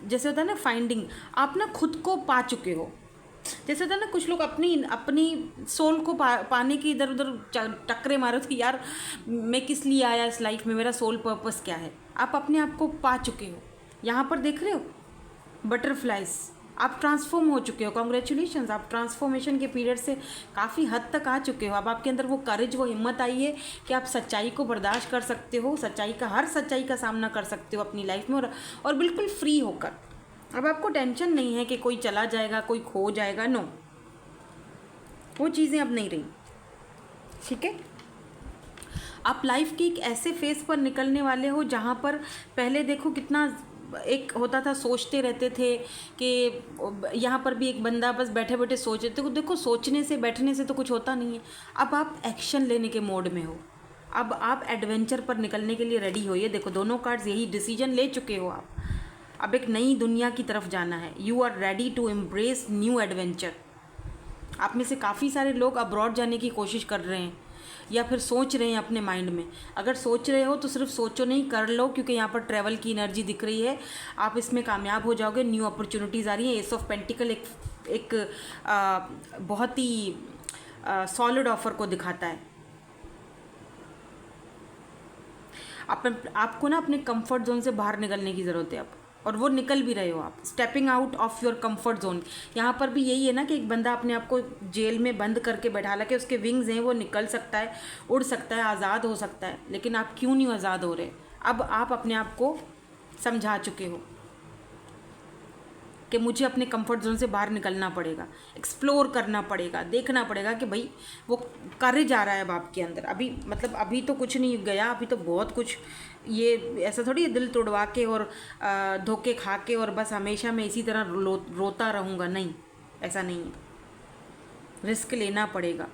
जैसे होता है ना फाइंडिंग, आप ना खुद को पा चुके हो। जैसे था ना कुछ लोग अपनी सोल को पाने की इधर उधर टक्करे मारे कि यार मैं किस लिए आया इस लाइफ में, मेरा सोल पर्पस क्या है। आप अपने आप को पा चुके हो। यहाँ पर देख रहे हो बटरफ्लाइज, आप ट्रांसफॉर्म हो चुके हो। कॉन्ग्रेचुलेशंस, आप ट्रांसफॉर्मेशन के पीरियड से काफ़ी हद तक आ चुके हो। अब आपके अंदर वो करेज, वो हिम्मत आई है कि आप सच्चाई को बर्दाश्त कर सकते हो, हर सच्चाई का सामना कर सकते हो अपनी लाइफ में, और बिल्कुल फ्री होकर। अब आपको टेंशन नहीं है कि कोई चला जाएगा, कोई खो जाएगा, नो, वो चीज़ें अब नहीं रही, ठीक है। आप लाइफ के एक ऐसे फेस पर निकलने वाले हो जहाँ पर पहले देखो कितना एक होता था, सोचते रहते थे कि यहाँ पर भी एक बंदा बस बैठे बैठे सोच रहे थे। देखो सोचने से, बैठने से तो कुछ होता नहीं है। अब आप एक्शन लेने के मोड में हो, अब आप एडवेंचर पर निकलने के लिए रेडी हो। ये देखो दोनों कार्ड्स यही डिसीजन ले चुके हो आप। अब एक नई दुनिया की तरफ जाना है। You are ready to embrace new adventure. आप में से काफ़ी सारे लोग अब्रॉड जाने की कोशिश कर रहे हैं या फिर सोच रहे हैं अपने माइंड में। अगर सोच रहे हो तो सिर्फ सोचो नहीं, कर लो, क्योंकि यहाँ पर ट्रैवल की एनर्जी दिख रही है। आप इसमें कामयाब हो जाओगे। न्यू अपॉर्चुनिटीज़ आ रही हैं। एस ऑफ पेंटिकल एक बहुत ही सॉलिड ऑफर को दिखाता है। आपको ना अपने कंफर्ट जोन से बाहर निकलने की ज़रूरत है अब, और वो निकल भी रहे हो आप। Stepping out of your comfort zone. यहाँ पर भी यही है ना कि एक बंदा अपने आप को जेल में बंद करके बैठा, हालांकि उसके विंग्स हैं, वो निकल सकता है, उड़ सकता है, आज़ाद हो सकता है, लेकिन आप क्यों नहीं आज़ाद हो रहे। अब आप अपने आप को समझा चुके हो कि मुझे अपने कंफर्ट जोन से बाहर निकलना पड़ेगा, एक्सप्लोर करना पड़ेगा, देखना पड़ेगा कि भाई वो करे जा रहा है अब आपके अंदर। अभी मतलब अभी तो कुछ नहीं गया, अभी तो बहुत कुछ। ये ऐसा थोड़ी है दिल तोड़वा के और धोखे खा के और बस हमेशा मैं इसी तरह रोता रहूँगा, नहीं, ऐसा नहीं है। रिस्क लेना पड़ेगा,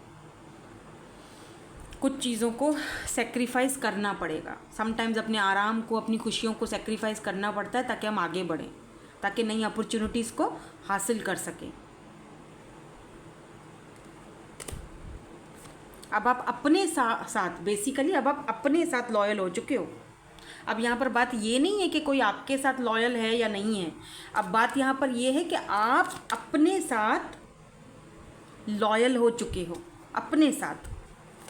कुछ चीज़ों को सेक्रीफाइस करना पड़ेगा। समटाइम्स अपने आराम को, अपनी खुशियों को सेक्रीफाइस करना पड़ता है ताकि हम आगे बढ़ें, ताकि नई अपॉर्चुनिटीज़ को हासिल कर सकें। अब आप अपने साथ बेसिकली अब आप अपने साथ लॉयल हो चुके हो। अब यहाँ पर बात ये नहीं है कि कोई आपके साथ लॉयल है या नहीं है, अब बात यहाँ पर ये है कि आप अपने साथ लॉयल हो चुके हो, अपने साथ,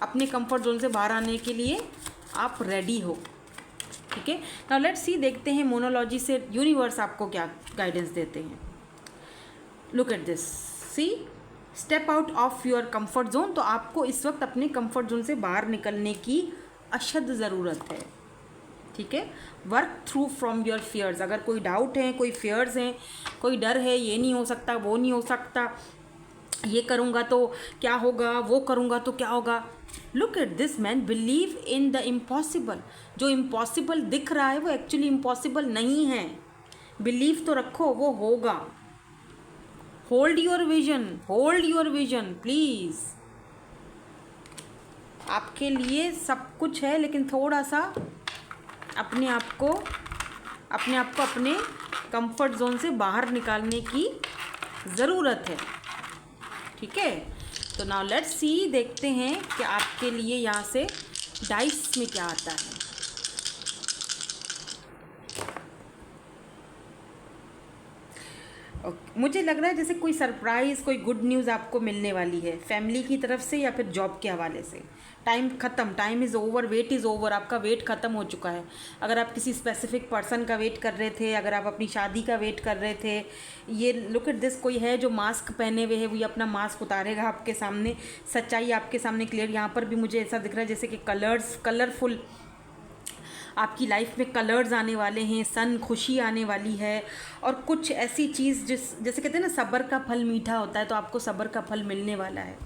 अपने कंफर्ट जोन से बाहर आने के लिए आप रेडी हो। ठीक है, नाउ लेट्स सी, देखते हैं मोनोलॉजी से यूनिवर्स आपको क्या गाइडेंस देते हैं। Look at this, see, step out of your comfort zone. तो आपको इस वक्त अपने कंफर्ट जोन से बाहर निकलने की अशद ज़रूरत है। ठीक है, work through from your fears. अगर कोई डाउट है, कोई फियर्स हैं, कोई डर है, ये नहीं हो सकता, वो नहीं हो सकता, ये करूँगा तो क्या होगा, वो करूँगा तो क्या होगा, look at this man, believe in the impossible. जो इम्पॉसिबल दिख रहा है वो एक्चुअली इम्पॉसिबल नहीं है। बिलीव तो रखो, वो होगा। Hold your vision, hold your vision please. आपके लिए सब कुछ है, लेकिन थोड़ा सा अपने आप को अपने कंफर्ट जोन से बाहर निकालने की ज़रूरत है। ठीक है, तो नाउ लेट्स सी, देखते हैं कि आपके लिए यहाँ से डाइस में क्या आता है। मुझे लग रहा है जैसे कोई सरप्राइज़, कोई गुड न्यूज़ आपको मिलने वाली है, फैमिली की तरफ से या फिर जॉब के हवाले से। टाइम ख़त्म, time is over, wait is over, आपका वेट ख़त्म हो चुका है। अगर आप किसी स्पेसिफिक पर्सन का वेट कर रहे थे, अगर आप अपनी शादी का वेट कर रहे थे, ये लुक एट दिस, कोई है जो मास्क पहने हुए है, वो अपना मास्क उतारेगा आपके सामने, सच्चाई आपके सामने क्लियर। यहाँ पर भी मुझे ऐसा दिख रहा है जैसे कि कलरफुल आपकी लाइफ में कलर्स आने वाले हैं, सन, खुशी आने वाली है। और कुछ ऐसी चीज़ जैसे कहते हैं ना, सब्र का फल मीठा होता है, तो आपको सब्र का फल मिलने वाला है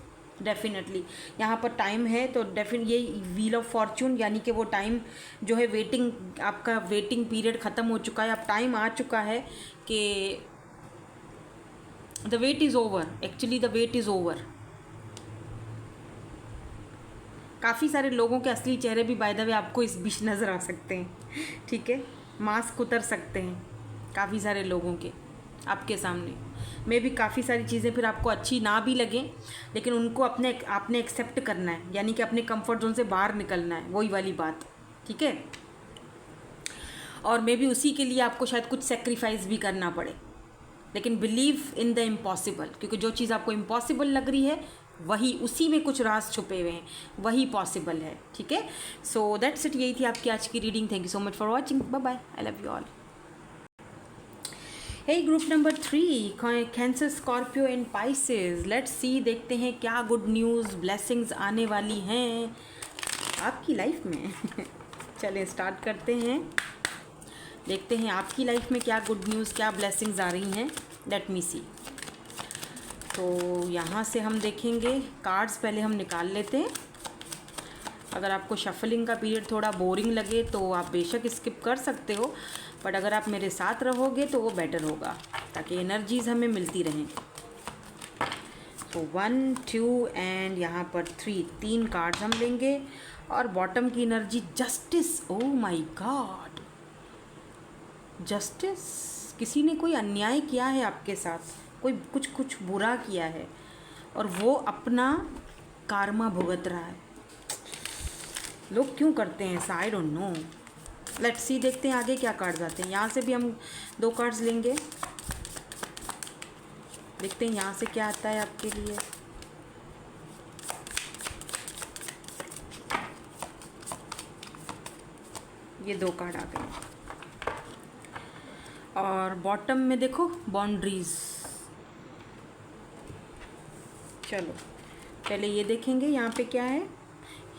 डेफिनेटली। यहाँ पर टाइम है तो ये व्हील ऑफ फॉर्चून, यानी कि वो टाइम जो है, वेटिंग, आपका वेटिंग पीरियड ख़त्म हो चुका है। अब टाइम आ चुका है कि the wait is over, actually the wait is over. काफ़ी सारे लोगों के असली चेहरे भी बाय द वे आपको इस बीच नज़र आ सकते हैं। ठीक है, मास्क उतर सकते हैं काफ़ी सारे लोगों के आपके सामने। मे भी काफ़ी सारी चीज़ें फिर आपको अच्छी ना भी लगें, लेकिन उनको आपने एक्सेप्ट करना है, यानी कि अपने कंफर्ट जोन से बाहर निकलना है, वही वाली बात। ठीक है, और मे भी उसी के लिए आपको शायद कुछ सेक्रीफाइस भी करना पड़े, लेकिन बिलीव इन द इम्पॉसिबल, क्योंकि जो चीज़ आपको इम्पॉसिबल लग रही है वही, उसी में कुछ राज छुपे हुए हैं, वही पॉसिबल है। ठीक है, सो दैट्स इट, यही थी आपकी आज की reading. Thank you so much for watching, bye bye, I love you all. Hey group number 3, Cancer, Scorpio and Pisces, let's see, देखते हैं क्या गुड न्यूज़, ब्लेसिंग्स आने वाली हैं आपकी लाइफ में। चलें स्टार्ट करते हैं, देखते हैं आपकी लाइफ में क्या गुड न्यूज़, क्या ब्लेसिंग्स आ रही हैं। लेट मी सी। तो यहाँ से हम देखेंगे, कार्ड्स पहले हम निकाल लेते हैं। अगर आपको शफलिंग का पीरियड थोड़ा बोरिंग लगे तो आप बेशक स्किप कर सकते हो, बट अगर आप मेरे साथ रहोगे तो वो बेटर होगा, ताकि एनर्जीज़ हमें मिलती रहें। तो 1, 2 एंड यहाँ पर 3 कार्ड्स हम लेंगे। और बॉटम की energy justice, oh my God, justice. किसी ने कोई अन्याय किया है आपके साथ, कोई कुछ बुरा किया है और वो अपना कार्मा भुगत रहा है। लोग क्यों करते हैं ऐसा, I don't know. Let's see, देखते हैं आगे क्या कार्ड्स आते हैं। यहाँ से भी हम 2 कार्ड्स लेंगे, देखते हैं यहाँ से क्या आता है आपके लिए। ये 2 कार्ड आ गए। और बॉटम में देखो, बाउंड्रीज। चलो पहले ये देखेंगे यहाँ पे क्या है,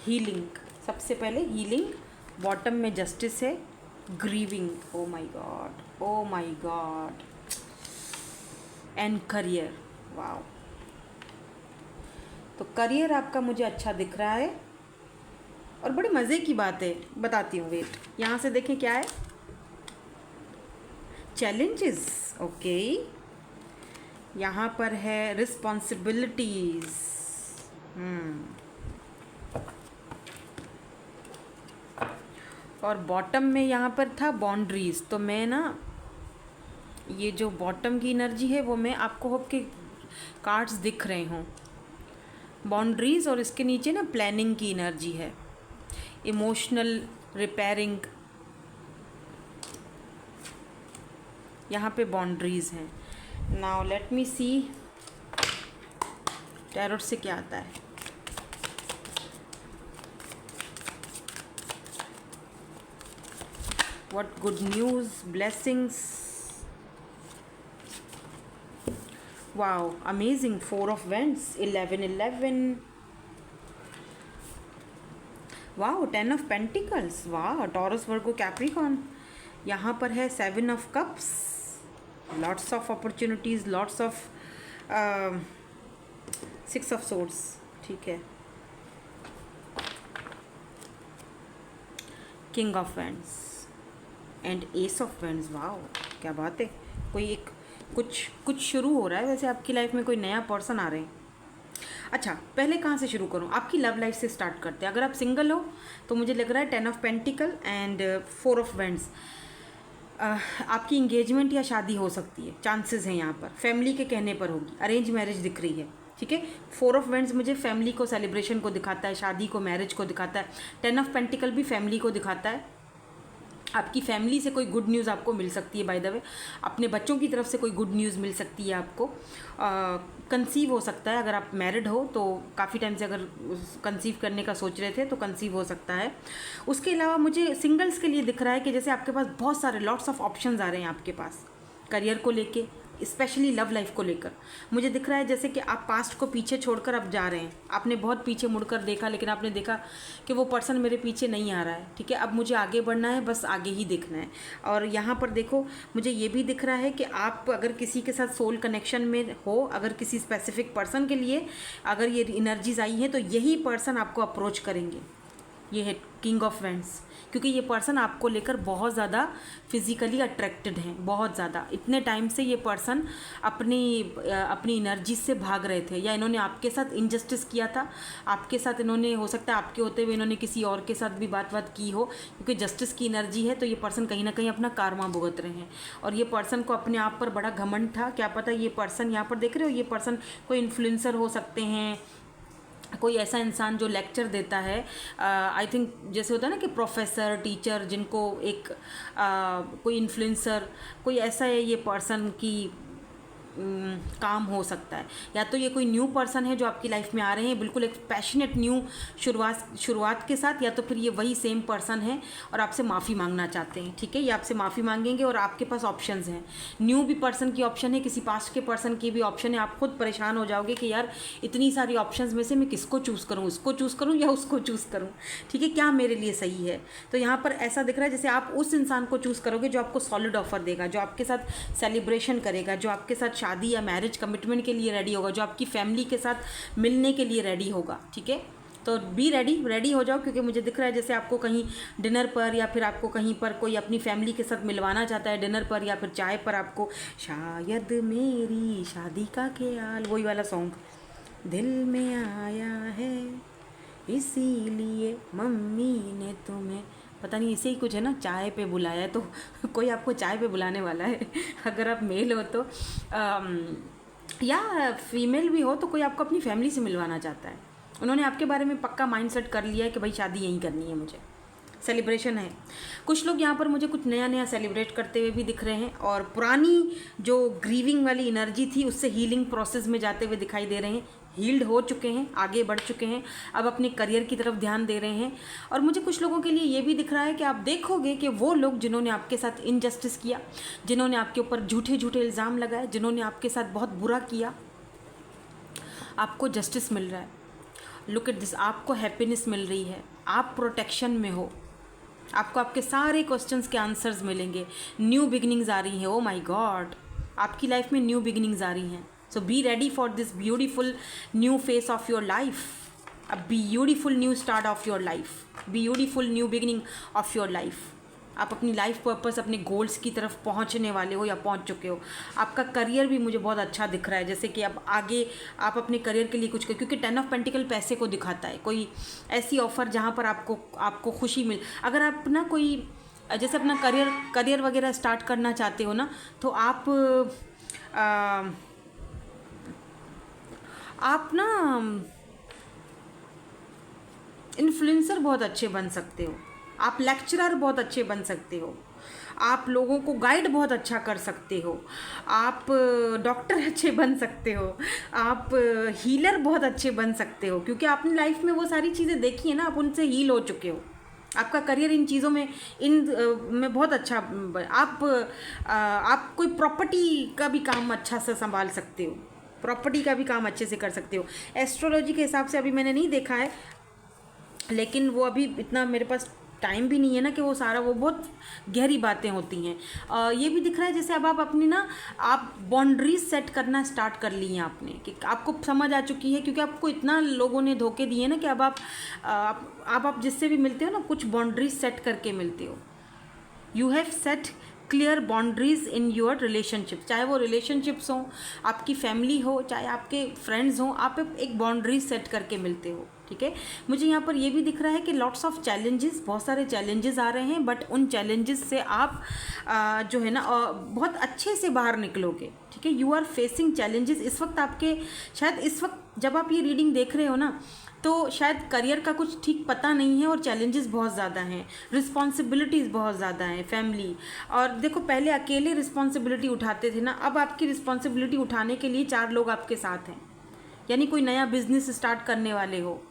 हीलिंग। सबसे पहले हीलिंग, बॉटम में जस्टिस है, grieving, O my God, O my God, and career, wow. तो करियर आपका मुझे अच्छा दिख रहा है और बड़े मज़े की बात है, बताती हूँ, वेट। यहाँ से देखें क्या है, चैलेंजेस, ओके। यहाँ पर है रिस्पॉन्सिबिलिटीज़, और बॉटम में यहाँ पर था बाउंड्रीज़। तो मैं ना, ये जो बॉटम की एनर्जी है वो, मैं आपको होप के कार्ड्स दिख रहे हों, बाउंड्रीज़, और इसके नीचे ना प्लानिंग की एनर्जी है, इमोशनल रिपेयरिंग, यहाँ पे बाउंड्रीज हैं। नाउ लेट मी सी टैरोट से क्या आता है। What good news, blessings, wow amazing, 4 of vents, 11 वाह, 10 ऑफ पेंटिकल्स, वाह, टॉरस, वर्गो, कैप्रिकॉर्न। यहाँ पर है 7 of cups, lots of opportunities, lots of 6 of swords, ठीक है, king of wands and S of wands. वाह, क्या बात है, कोई एक कुछ शुरू हो रहा है वैसे आपकी लाइफ में, कोई नया पर्सन आ रहे हैं। अच्छा, पहले कहाँ से शुरू करूँ? आपकी लव लाइफ से स्टार्ट करते हैं। अगर आप सिंगल हो तो मुझे लग रहा है 10 of pentacle and 4 of vends, आपकी इंगेजमेंट या शादी हो सकती है, चांसेस हैं यहाँ पर, फैमिली के कहने पर होगी, अरेंज मैरिज दिख रही है, ठीक है। 4 ऑफ वेंड्स मुझे फैमिली को, सेलिब्रेशन को दिखाता है, शादी को, मैरिज को दिखाता है। 10 ऑफ पेंटिकल भी फैमिली को दिखाता है, आपकी फैमिली से कोई गुड न्यूज़ आपको मिल सकती है। बाय द वे, अपने बच्चों की तरफ से कोई गुड न्यूज़ मिल सकती है आपको। कंसीव हो सकता है, अगर आप मैरिड हो तो काफ़ी टाइम से अगर कंसीव करने का सोच रहे थे तो कंसीव हो सकता है। उसके अलावा मुझे सिंगल्स के लिए दिख रहा है कि जैसे आपके पास बहुत सारे लॉट्स ऑफ ऑप्शंस आ रहे हैं आपके पास, करियर को लेके, स्पेशली लव लाइफ को लेकर। मुझे दिख रहा है जैसे कि आप पास्ट को पीछे छोड़कर अब जा रहे हैं, आपने बहुत पीछे मुड़कर देखा लेकिन आपने देखा कि वो पर्सन मेरे पीछे नहीं आ रहा है, ठीक है, अब मुझे आगे बढ़ना है, बस आगे ही देखना है। और यहाँ पर देखो, मुझे ये भी दिख रहा है कि आप अगर किसी के साथ सोल कनेक्शन में हो, अगर किसी स्पेसिफिक पर्सन के लिए अगर ये एनर्जीज आई हैं तो यही पर्सन आपको अप्रोच करेंगे। ये है किंग ऑफ वैंड्स, क्योंकि ये पर्सन आपको लेकर बहुत ज़्यादा फिज़िकली अट्रैक्टेड हैं, बहुत ज़्यादा। इतने टाइम से ये पर्सन अपनी एनर्जी से भाग रहे थे, या इन्होंने आपके साथ इनजस्टिस किया था, आपके साथ इन्होंने, हो सकता है आपके होते हुए इन्होंने किसी और के साथ भी बात की हो, क्योंकि जस्टिस की एनर्जी है तो ये पर्सन कहीं ना कहीं अपना कारमा भुगत रहे हैं। और ये पर्सन को अपने आप पर बड़ा घमंड था, क्या पता ये पर्सन, यहाँ पर देख रहे हो, ये पर्सन कोई इन्फ्लुएंसर हो सकते हैं, कोई ऐसा इंसान जो लेक्चर देता है, आई थिंक जैसे होता है ना कि प्रोफेसर, टीचर, जिनको एक कोई इन्फ्लुएंसर, कोई ऐसा है ये पर्सन की काम हो सकता है। या तो ये कोई न्यू पर्सन है जो आपकी लाइफ में आ रहे हैं, बिल्कुल एक पैशनेट न्यू शुरुआत के साथ, या तो फिर ये वही सेम पर्सन है और आपसे माफ़ी मांगना चाहते हैं, ठीक है, ये आपसे माफ़ी मांगेंगे और आपके पास ऑप्शंस हैं। न्यू भी पर्सन की ऑप्शन है, किसी पास्ट के पर्सन की भी ऑप्शन है। आप खुद परेशान हो जाओगे कि यार इतनी सारी ऑप्शंस में से मैं किसको चूज़ करूँ, उसको चूज़ करूँ या उसको चूज़ करूँ, ठीक है, क्या मेरे लिए सही है। तो यहाँ पर ऐसा दिख रहा है जैसे आप उस इंसान को चूज़ करोगे जो आपको सॉलिड ऑफर देगा, जो आपके साथ सेलिब्रेशन करेगा, जो आपके साथ शादी या मैरिज कमिटमेंट के लिए रेडी होगा, जो आपकी फैमिली के साथ मिलने के लिए रेडी होगा, ठीक है। तो बी रेडी हो जाओ, क्योंकि मुझे दिख रहा है जैसे आपको कहीं डिनर पर या फिर आपको कहीं पर कोई अपनी फैमिली के साथ मिलवाना चाहता है, डिनर पर या फिर चाय पर आपको, शायद मेरी शादी का ख्याल, वही वाला सॉन्ग, दिल में आया है इसीलिए मम्मी ने तुम्हें, पता नहीं इसे ही कुछ है ना, चाय पे बुलाया है, तो कोई आपको चाय पे बुलाने वाला है। अगर आप मेल हो तो या फीमेल भी हो तो कोई आपको अपनी फैमिली से मिलवाना चाहता है। उन्होंने आपके बारे में पक्का माइंडसेट कर लिया है कि भाई शादी यहीं करनी है मुझे, सेलिब्रेशन है। कुछ लोग यहाँ पर मुझे कुछ नया सेलिब्रेट करते हुए भी दिख रहे हैं, और पुरानी जो ग्रीविंग वाली एनर्जी थी उससे हीलिंग प्रोसेस में जाते हुए दिखाई दे रहे हैं। हील्ड हो चुके हैं, आगे बढ़ चुके हैं, अब अपने करियर की तरफ ध्यान दे रहे हैं। और मुझे कुछ लोगों के लिए ये भी दिख रहा है कि आप देखोगे कि वो लोग जिन्होंने आपके साथ इनजस्टिस किया, जिन्होंने आपके ऊपर झूठे इल्ज़ाम लगाए, जिन्होंने आपके साथ बहुत बुरा किया, आपको जस्टिस मिल रहा है। लुक एट दिस, आपको हैप्पीनेस मिल रही है, आप प्रोटेक्शन में हो, आपको आपके सारे क्वेश्चंस के आंसर्स मिलेंगे। न्यू बिगिनिंग्स आ रही हैं, ओ माय गॉड, आपकी लाइफ में न्यू बिगिनिंग्स आ रही हैं। So be ready for this beautiful new phase of your life, a beautiful new start of your life, beautiful new beginning of your life. आप अपनी लाइफ पर्पस, अपने गोल्स की तरफ पहुंचने वाले हो या पहुंच चुके हो। आपका करियर भी मुझे बहुत अच्छा दिख रहा है, जैसे कि अब आगे आप अपने करियर के लिए कुछ करें, क्योंकि 10 ऑफ पेंटिकल पैसे को दिखाता है, कोई ऐसी ऑफ़र जहां पर आपको खुशी मिल, अगर आप ना कोई जैसे अपना करियर वगैरह स्टार्ट करना चाहते हो ना, तो आप ना इन्फ्लुएंसर बहुत अच्छे बन सकते हो, आप लेक्चरर बहुत अच्छे बन सकते हो, आप लोगों को गाइड बहुत अच्छा कर सकते हो, आप डॉक्टर अच्छे बन सकते हो, आप हीलर बहुत अच्छे बन सकते हो, क्योंकि आपने लाइफ में वो सारी चीज़ें देखी है ना, आप उनसे हील हो चुके हो। आपका करियर इन चीज़ों में में बहुत अच्छा, आप कोई प्रॉपर्टी का भी काम अच्छा से संभाल सकते हो, प्रॉपर्टी का भी काम अच्छे से कर सकते हो। एस्ट्रोलॉजी के हिसाब से अभी मैंने नहीं देखा है, लेकिन वो अभी इतना मेरे पास टाइम भी नहीं है ना कि वो सारा, वो बहुत गहरी बातें होती हैं। ये भी दिख रहा है जैसे अब आप अपनी ना, आप बाउंड्रीज सेट करना स्टार्ट कर ली हैं आपने, कि आपको समझ आ चुकी है, क्योंकि आपको इतना लोगों ने धोखे दिए ना कि अब आप जिससे भी मिलते हो ना, कुछ बाउंड्रीज सेट करके मिलते हो। You have set clear boundaries in your relationship, चाहे वो रिलेशनशिप्स हों, आपकी फैमिली हो, चाहे आपके फ्रेंड्स हों, आप एक बाउंड्रीज सेट करके मिलते हो। ठीक है, मुझे यहाँ पर ये भी दिख रहा है कि लॉट्स ऑफ चैलेंजेस, बहुत सारे चैलेंजेस आ रहे हैं, बट उन चैलेंजेस से आप जो है ना बहुत अच्छे से बाहर निकलोगे। ठीक है, यू आर फेसिंग चैलेंजेस। इस वक्त आपके, शायद इस वक्त जब आप ये रीडिंग देख रहे हो ना, तो शायद करियर का कुछ ठीक पता नहीं है और चैलेंजेस बहुत ज़्यादा हैं, रिस्पॉन्सिबिलिटीज़ बहुत ज़्यादा हैं, फैमिली। और देखो, पहले अकेले रिस्पॉन्सिबिलिटी उठाते थे ना, अब आपकी रिस्पॉन्सिबिलिटी उठाने के लिए 4 लोग आपके साथ हैं, यानी कोई नया बिजनेस स्टार्ट करने वाले हो,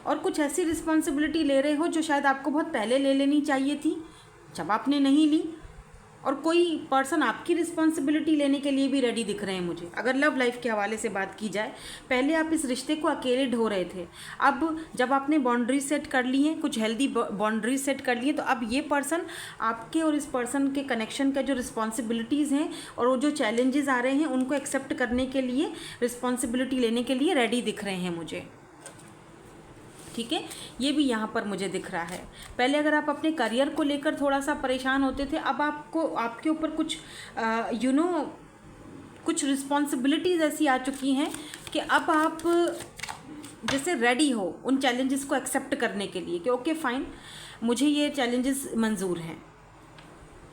और कुछ ऐसी रिस्पॉन्सिबिलिटी ले रहे हो जो शायद आपको बहुत पहले ले लेनी चाहिए थी, जब आपने नहीं ली। और कोई पर्सन आपकी रिस्पॉन्सिबिलिटी लेने के लिए भी रेडी दिख रहे हैं मुझे, अगर लव लाइफ के हवाले से बात की जाए। पहले आप इस रिश्ते को अकेले ढो रहे थे, अब जब आपने बाउंड्री सेट कर ली हैं, कुछ हेल्दी बाउंड्री सेट कर ली है, तो अब ये पर्सन आपके और इस पर्सन के कनेक्शन का जो रिस्पॉन्सिबिलिटीज़ हैं और वो जो चैलेंजेस आ रहे हैं, उनको एक्सेप्ट करने के लिए, रिस्पॉन्सिबिलिटी लेने के लिए रेडी दिख रहे हैं मुझे। ठीक है, ये भी यहाँ पर मुझे दिख रहा है। पहले अगर आप अपने करियर को लेकर थोड़ा सा परेशान होते थे, अब आपको, आपके ऊपर कुछ कुछ रिस्पॉन्सिबिलिटीज़ ऐसी आ चुकी हैं कि अब आप जैसे रेडी हो उन चैलेंजेस को एक्सेप्ट करने के लिए, कि ओके फाइन, मुझे ये चैलेंजेस मंजूर हैं,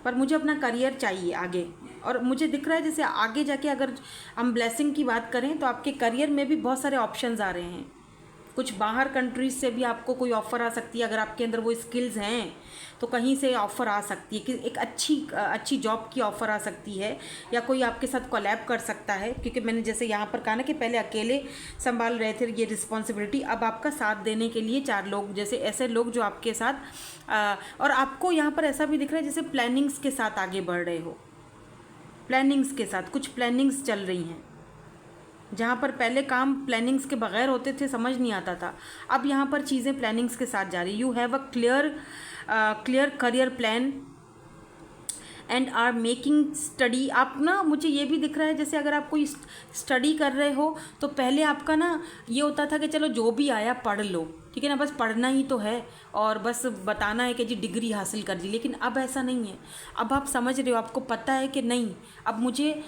पर मुझे अपना करियर चाहिए आगे। और मुझे दिख रहा है जैसे आगे जाके अगर हम ब्लेसिंग की बात करें, तो आपके करियर में भी बहुत सारे ऑप्शंस आ रहे हैं। कुछ बाहर कंट्रीज से भी आपको कोई ऑफ़र आ सकती है, अगर आपके अंदर वो स्किल्स हैं तो कहीं से ऑफ़र आ सकती है, कि एक अच्छी जॉब की ऑफ़र आ सकती है, या कोई आपके साथ कोलैब कर सकता है। क्योंकि मैंने जैसे यहाँ पर कहा ना कि पहले अकेले संभाल रहे थे ये रिस्पॉन्सिबिलिटी, अब आपका साथ देने के लिए 4 लोग, जैसे ऐसे लोग जो आपके साथ और आपको यहाँ पर ऐसा भी दिख रहा है जैसे प्लानिंग्स के साथ आगे बढ़ रहे हो, प्लानिंग्स के साथ कुछ प्लानिंग्स चल रही हैं, जहाँ पर पहले काम प्लानिंग्स के बगैर होते थे, समझ नहीं आता था, अब यहाँ पर चीज़ें प्लानिंग्स के साथ जा रही। You have a clear career plan and are making steady. आप ना, मुझे ये भी दिख रहा है जैसे अगर आप कोई स्टडी कर रहे हो, तो पहले आपका ना ये होता था कि चलो जो भी आया पढ़ लो, ठीक है ना, बस पढ़ना ही तो है और बस बताना है कि जी डिग्री हासिल कर ली। लेकिन अब ऐसा नहीं है, अब आप समझ रहे हो, आपको पता है कि नहीं, अब मुझे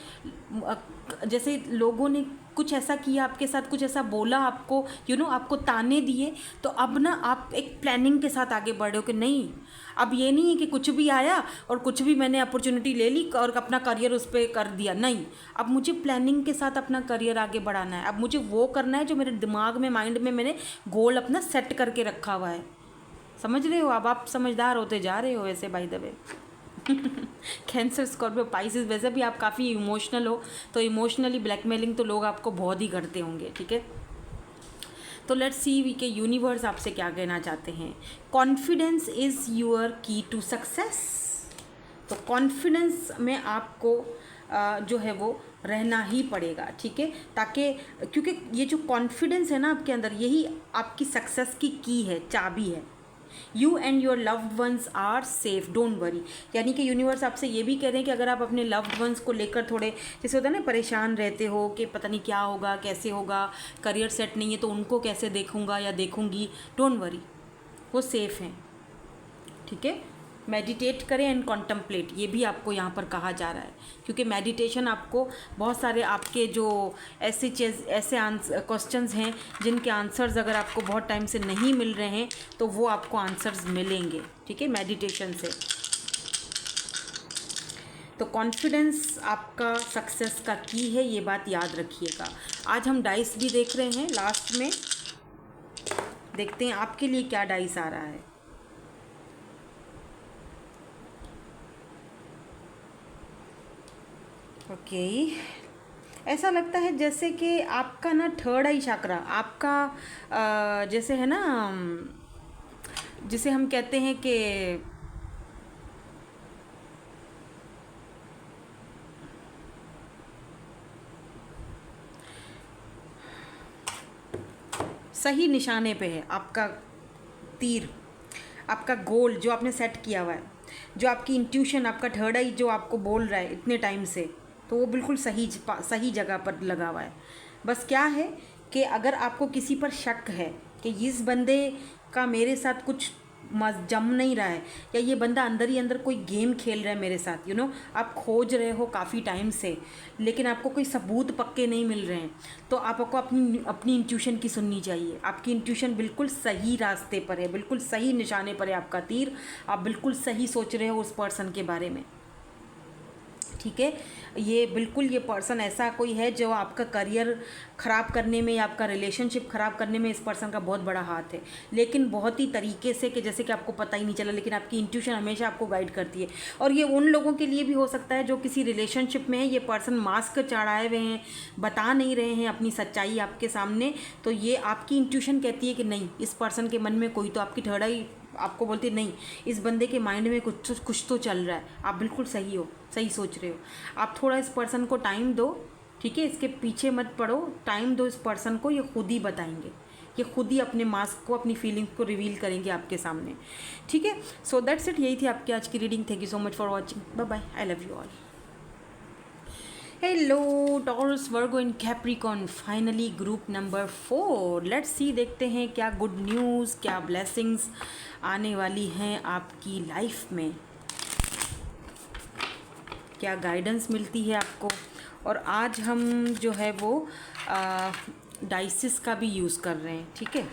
जैसे लोगों ने कुछ ऐसा किया आपके साथ, कुछ ऐसा बोला आपको, आपको ताने दिए, तो अब ना आप एक प्लानिंग के साथ आगे बढ़े हो कि नहीं, अब ये नहीं है कि कुछ भी आया और कुछ भी मैंने अपॉर्चुनिटी ले ली और अपना करियर उस पर कर दिया। नहीं, अब मुझे प्लानिंग के साथ अपना करियर आगे बढ़ाना है, अब मुझे वो करना है जो मेरे दिमाग में, माइंड में मैंने गोल अपना सेट करके रखा हुआ है। समझ रहे हो, अब आप समझदार होते जा रहे हो वैसे, by the way. Cancer, Scorpio, Pisces, वैसे भी आप काफ़ी इमोशनल हो, तो इमोशनली ब्लैकमेलिंग तो लोग आपको बहुत ही करते होंगे। ठीक है, तो लेट्स सी कि यूनिवर्स आपसे क्या कहना चाहते हैं। कॉन्फिडेंस इज़ योर की टू सक्सेस। तो कॉन्फिडेंस में आपको जो है वो रहना ही पड़ेगा। ठीक है, ताकि, क्योंकि ये जो कॉन्फिडेंस है ना आपके अंदर, यही आपकी सक्सेस की है, चाबी है। You and your loved ones are safe, don't worry. यानी कि यूनिवर्स आपसे ये भी कह रहे हैं कि अगर आप अपने लव्ड वंस को लेकर थोड़े, जैसे होता है ना, परेशान रहते हो कि पता नहीं क्या होगा, कैसे होगा, करियर सेट नहीं है तो उनको कैसे देखूंगा या देखूंगी, डोंट वरी, वो सेफ़ हैं। ठीक है, मेडिटेट करें एंड कॉन्टम्पलेट, ये भी आपको यहाँ पर कहा जा रहा है, क्योंकि मेडिटेशन आपको बहुत सारे आपके जो ऐसे क्वेश्चंस हैं जिनके आंसर्स अगर आपको बहुत टाइम से नहीं मिल रहे हैं, तो वो आपको आंसर्स मिलेंगे। ठीक है, मेडिटेशन से। तो कॉन्फिडेंस आपका सक्सेस का की है, ये बात याद रखिएगा। आज हम डाइस भी देख रहे हैं, लास्ट में देखते हैं आपके लिए क्या डाइस आ रहा है। ओके, ऐसा लगता है जैसे कि आपका ना थर्ड आई चक्रा आपका जैसे है ना, जिसे हम कहते हैं कि सही निशाने पे है आपका तीर, आपका गोल जो आपने सेट किया हुआ है, जो आपकी इंट्यूशन, आपका थर्ड आई जो आपको बोल रहा है इतने टाइम से, तो वो बिल्कुल सही जगह पर लगा हुआ है। बस क्या है कि अगर आपको किसी पर शक है कि इस बंदे का मेरे साथ कुछ जम नहीं रहा है, या ये बंदा अंदर ही अंदर कोई गेम खेल रहा है मेरे साथ, आप खोज रहे हो काफ़ी टाइम से लेकिन आपको कोई सबूत पक्के नहीं मिल रहे हैं, तो आपको अपनी अपनी इंट्यूशन की सुननी चाहिए। आपकी इंट्यूशन बिल्कुल सही रास्ते पर है, बिल्कुल सही निशाने पर है आपका तीर, आप बिल्कुल सही सोच रहे हो उस पर्सन के बारे में। ठीक है, ये बिल्कुल ये पर्सन ऐसा कोई है जो आपका करियर ख़राब करने में या आपका रिलेशनशिप ख़राब करने में इस पर्सन का बहुत बड़ा हाथ है, लेकिन बहुत ही तरीके से कि जैसे कि आपको पता ही नहीं चला, लेकिन आपकी इंट्यूशन हमेशा आपको गाइड करती है। और ये उन लोगों के लिए भी हो सकता है जो किसी रिलेशनशिप में है, ये पर्सन मास्क चढ़ाए हुए हैं, बता नहीं रहे हैं अपनी सच्चाई आपके सामने, तो ये आपकी इंट्यूशन कहती है कि नहीं, इस पर्सन के मन में कोई, तो आपकी थर्ड आई आपको बोलती नहीं, इस बंदे के माइंड में कुछ तो चल रहा है, आप बिल्कुल सही हो, सही सोच रहे हो। आप थोड़ा इस पर्सन को टाइम दो, ठीक है, इसके पीछे मत पड़ो, टाइम दो इस पर्सन को, ये खुद ही बताएंगे, ये खुद ही अपने मास्क को, अपनी फीलिंग्स को रिवील करेंगे आपके सामने। ठीक है, सो दैट्स इट, यही थी आपकी आज की reading. Thank you so much for watching, bye bye, I love you all. Hello Taurus, Virgo in Capricorn, finally group number 4। Let's see, देखते हैं क्या गुड न्यूज़, क्या ब्लेसिंग्स आने वाली हैं आपकी लाइफ में, क्या गाइडेंस मिलती है आपको। और आज हम जो है वो डाइसिस का भी यूज़ कर रहे हैं। ठीक है,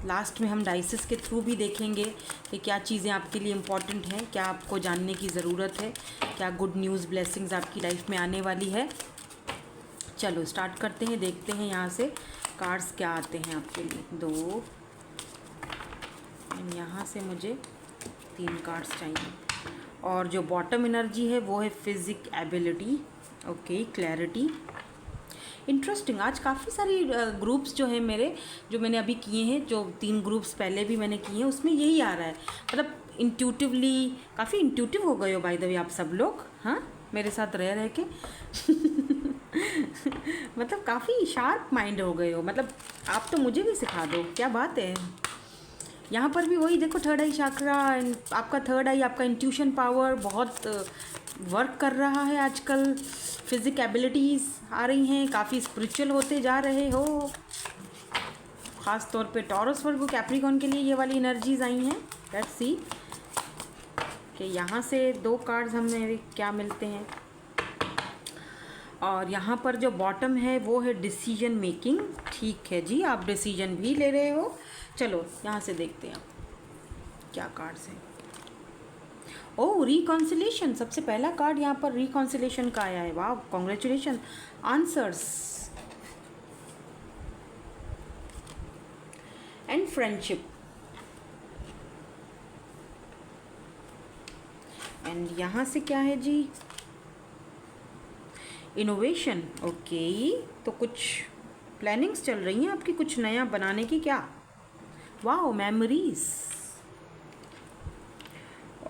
लास्ट में हम डाइसिस के थ्रू भी देखेंगे कि क्या चीज़ें आपके लिए इम्पॉर्टेंट हैं, क्या आपको जानने की ज़रूरत है, क्या गुड न्यूज़ ब्लेसिंग्स आपकी लाइफ में आने वाली है। चलो स्टार्ट करते हैं, देखते हैं यहाँ से कार्ड्स क्या आते हैं आपके लिए। 2, यहाँ से मुझे 3 कार्ड्स चाहिए। और जो बॉटम एनर्जी है वो है physic ability, okay, clarity, interesting. आज काफ़ी सारी ग्रुप्स जो है मेरे, जो मैंने अभी किए हैं, जो 3 ग्रुप्स पहले भी मैंने किए हैं, उसमें यही आ रहा है। मतलब इंट्यूटिवली, काफ़ी इंट्यूटिव हो गए हो बाय द वे आप सब लोग, हाँ, मेरे साथ रह के मतलब काफ़ी शार्प माइंड हो गए हो, मतलब आप तो मुझे भी सिखा दो, क्या बात है। यहाँ पर भी वही देखो, थर्ड आई चक्रा, आपका थर्ड आई, आपका इंट्यूशन पावर बहुत वर्क कर रहा है आजकल, फिजिक एबिलिटीज़ आ रही हैं, काफ़ी स्पिरिचुअल होते जा रहे हो। ख़ास तौर पे टॉरस, वर्गो, कैप्रिकॉन के लिए ये वाली एनर्जीज आई हैं। लेट्स सी कि यहाँ से 2 कार्ड्स हमें क्या मिलते हैं। और यहाँ पर जो बॉटम है वो है डिसीजन मेकिंग। ठीक है जी, आप डिसीजन भी ले रहे हो। चलो यहाँ से देखते हैं क्या कार्ड्स हैं। ओह, रिकॉन्सिलेशन, सबसे पहला कार्ड यहाँ पर रिकॉन्सिलेशन का आया है। वाह, congratulation. Answers and friendship, and यहाँ से क्या है जी, इनोवेशन। ओके, तो कुछ प्लानिंग्स चल रही हैं आपकी, कुछ नया बनाने की क्या। वाह, मेमोरीज।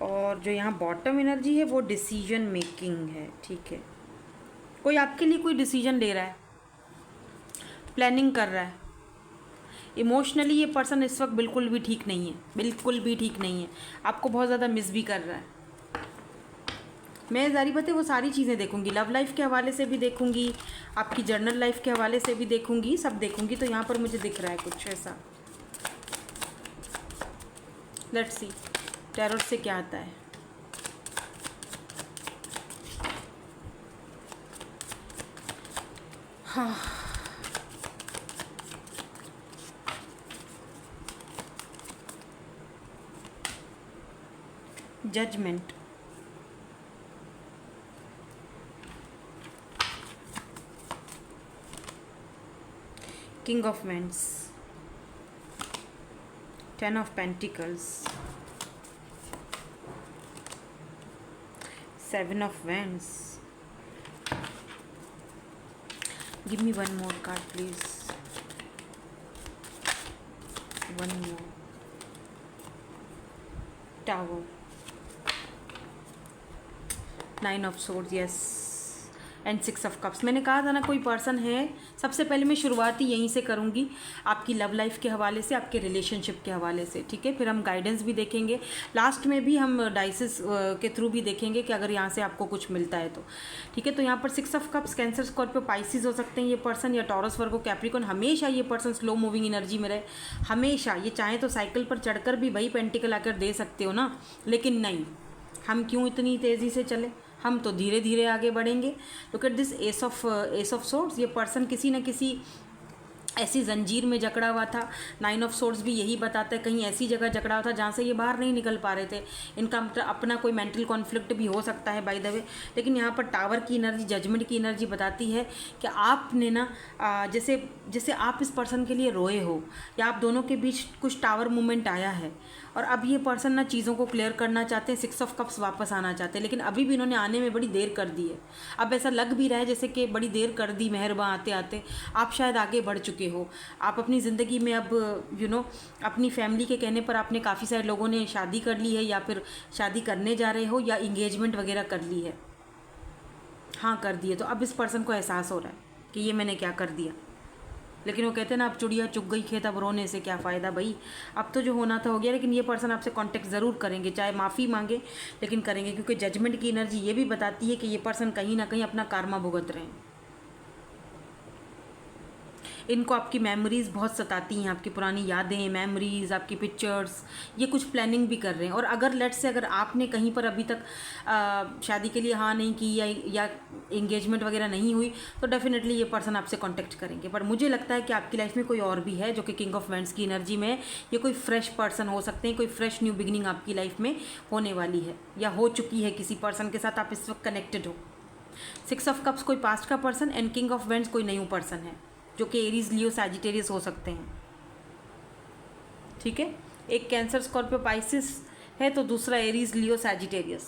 और जो यहाँ बॉटम एनर्जी है वो डिसीजन मेकिंग है। ठीक है, कोई आपके लिए कोई डिसीजन ले रहा है, प्लानिंग कर रहा है। इमोशनली ये पर्सन इस वक्त बिल्कुल भी ठीक नहीं है, बिल्कुल भी ठीक नहीं है, आपको बहुत ज़्यादा मिस भी कर रहा है। मैं जारी बात है वो सारी चीज़ें देखूंगी, लव लाइफ के हवाले से भी देखूंगी, आपकी जर्नल लाइफ के हवाले से भी देखूंगी, सब देखूंगी। तो यहाँ पर मुझे दिख रहा है कुछ ऐसा। लेट्स सी टैरोट से क्या आता है। हाँ, judgement, king of wands, 10 of pentacles, 7 of wands, give me one more card please, one more. Tower, 9 of swords, yes, and 6 of cups. मैंने कहा था ना कोई पर्सन है। सबसे पहले मैं शुरुआत ही यहीं से करूँगी, आपकी लव लाइफ के हवाले से, आपके रिलेशनशिप के हवाले से, ठीक है। फिर हम गाइडेंस भी देखेंगे, लास्ट में भी हम डाइसिस के थ्रू भी देखेंगे कि अगर यहाँ से आपको कुछ मिलता है तो, ठीक है। तो यहाँ पर 6 of cups, cancer, Scorpio, Pisces हो सकते हैं ये पर्सन, या टॉरस, वर्गो, कैप्रिकॉन। हमेशा ये पर्सन स्लो मूविंग एनर्जी में रहे, हमेशा। ये चाहे तो साइकिल पर चढ़कर भी वही पेंटिकल आकर दे सकते हो ना, लेकिन नहीं, हम क्यों इतनी तेज़ी से चले, हम तो धीरे धीरे आगे बढ़ेंगे। Look at this S of swords. ये पर्सन किसी न किसी ऐसी जंजीर में जकड़ा हुआ था। 9 ऑफ सोर्ड्स भी यही बताता है, कहीं ऐसी जगह जकड़ा हुआ था जहाँ से ये बाहर नहीं निकल पा रहे थे। इनका अपना कोई मेंटल कॉन्फ्लिक्ट भी हो सकता है बाय द वे। लेकिन यहाँ पर टावर की एनर्जी, जजमेंट की एनर्जी बताती है कि आपने ना जैसे आप इस पर्सन के लिए रोए हो, या आप दोनों के बीच कुछ टावर मूवमेंट आया है, और अब ये पर्सन ना चीज़ों को क्लियर करना चाहते हैं, 6 ऑफ कप्स वापस आना चाहते हैं, लेकिन अभी भी इन्होंने आने में बड़ी देर कर दी है। अब ऐसा लग भी रहा है जैसे कि बड़ी देर कर दी मेहरबान आते आते। आप शायद आगे बढ़ चुके हो, आप अपनी ज़िंदगी में अब अपनी फैमिली के कहने पर आपने काफ़ी सारे लोगों ने शादी कर ली है, या फिर शादी करने जा रहे हो, या इंगेजमेंट वगैरह कर ली है। हाँ, कर दी है। तो अब इस पर्सन को एहसास हो रहा है कि ये मैंने क्या कर दिया। लेकिन वो कहते हैं ना, अब चिड़िया चुग गई खेत, अब रोने से क्या फ़ायदा भाई, अब तो जो होना था हो गया। लेकिन ये पर्सन आपसे कांटेक्ट ज़रूर करेंगे, चाहे माफ़ी मांगे, लेकिन करेंगे, क्योंकि जजमेंट की एनर्जी ये भी बताती है कि ये पर्सन कहीं ना कहीं अपना कार्मा भुगत रहे हैं। इनको आपकी मेमोरीज़ बहुत सताती हैं, आपकी पुरानी यादें, मेमोरीज़, आपकी पिक्चर्स, ये कुछ प्लानिंग भी कर रहे हैं। और अगर लेट्स से अगर आपने कहीं पर अभी तक शादी के लिए हाँ नहीं की, या एंगेजमेंट वगैरह नहीं हुई, तो डेफिनेटली ये पर्सन आपसे कांटेक्ट करेंगे। पर मुझे लगता है कि आपकी लाइफ में कोई और भी है जो कि किंग ऑफ वेंट्स की एनर्जी में है। ये कोई फ्रेश पर्सन हो सकते हैं, कोई फ्रेश न्यू बिगिनिंग आपकी लाइफ में होने वाली है, या हो चुकी है किसी पर्सन के साथ, आप इस वक्त कनेक्टेड हो। 6 ऑफ कप्स कोई पास्ट का person, and king of vents कोई न्यू पर्सन है, जो कि एरीज, लियो, सैजिटेरियस हो सकते हैं, ठीक है। एक कैंसर, स्कॉर्पियो, पाइसिस है, तो दूसरा एरीज, लियो, सैजिटेरियस।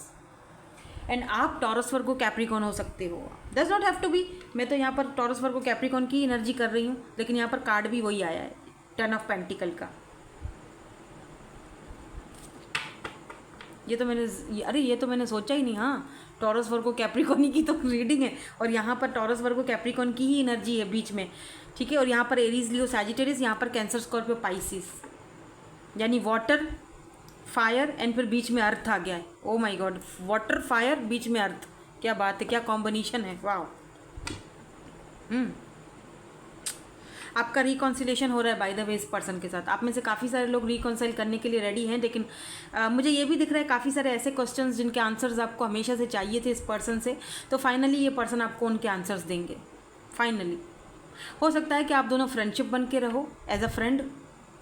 एंड आप टॉरस, वर्गो, कैप्रिकॉन हो सकते हो। Does not have to be. मैं तो यहाँ पर टॉरस, वर्गो, कैप्रिकॉन की एनर्जी कर रही हूँ, लेकिन यहाँ पर कार्ड भी वही आया है, 10 ऑफ पेंटिकल का। ये तो मैंने सोचा ही नहीं। हाँ, टॉरस, वर्गो, कैप्रिकॉन की तो रीडिंग है, और यहाँ पर टॉरस, वर्गो, कैप्रिकॉन की ही एनर्जी है बीच में, ठीक है। और यहाँ पर एरीज, लियो, सैजिटेरियस, यहाँ पर कैंसर, स्कॉर्पियो, पाइसिस, यानी वाटर, फायर, एंड फिर बीच में अर्थ आ गया है। Oh my God, water, fire, बीच में अर्थ, क्या बात है, क्या कॉम्बिनेशन है, वाह। आपका रिकॉन्सिलेशन हो रहा है बाय द वे इस पर्सन के साथ। आप में से काफ़ी सारे लोग रिकॉन्साइल करने के लिए रेडी हैं, लेकिन मुझे ये भी दिख रहा है काफ़ी सारे ऐसे क्वेश्चंस जिनके आंसर्स आपको हमेशा से चाहिए थे इस पर्सन से, तो फाइनली ये पर्सन आपको उनके आंसर्स देंगे। फाइनली हो सकता है कि आप दोनों फ्रेंडशिप बन के रहो एज अ फ्रेंड,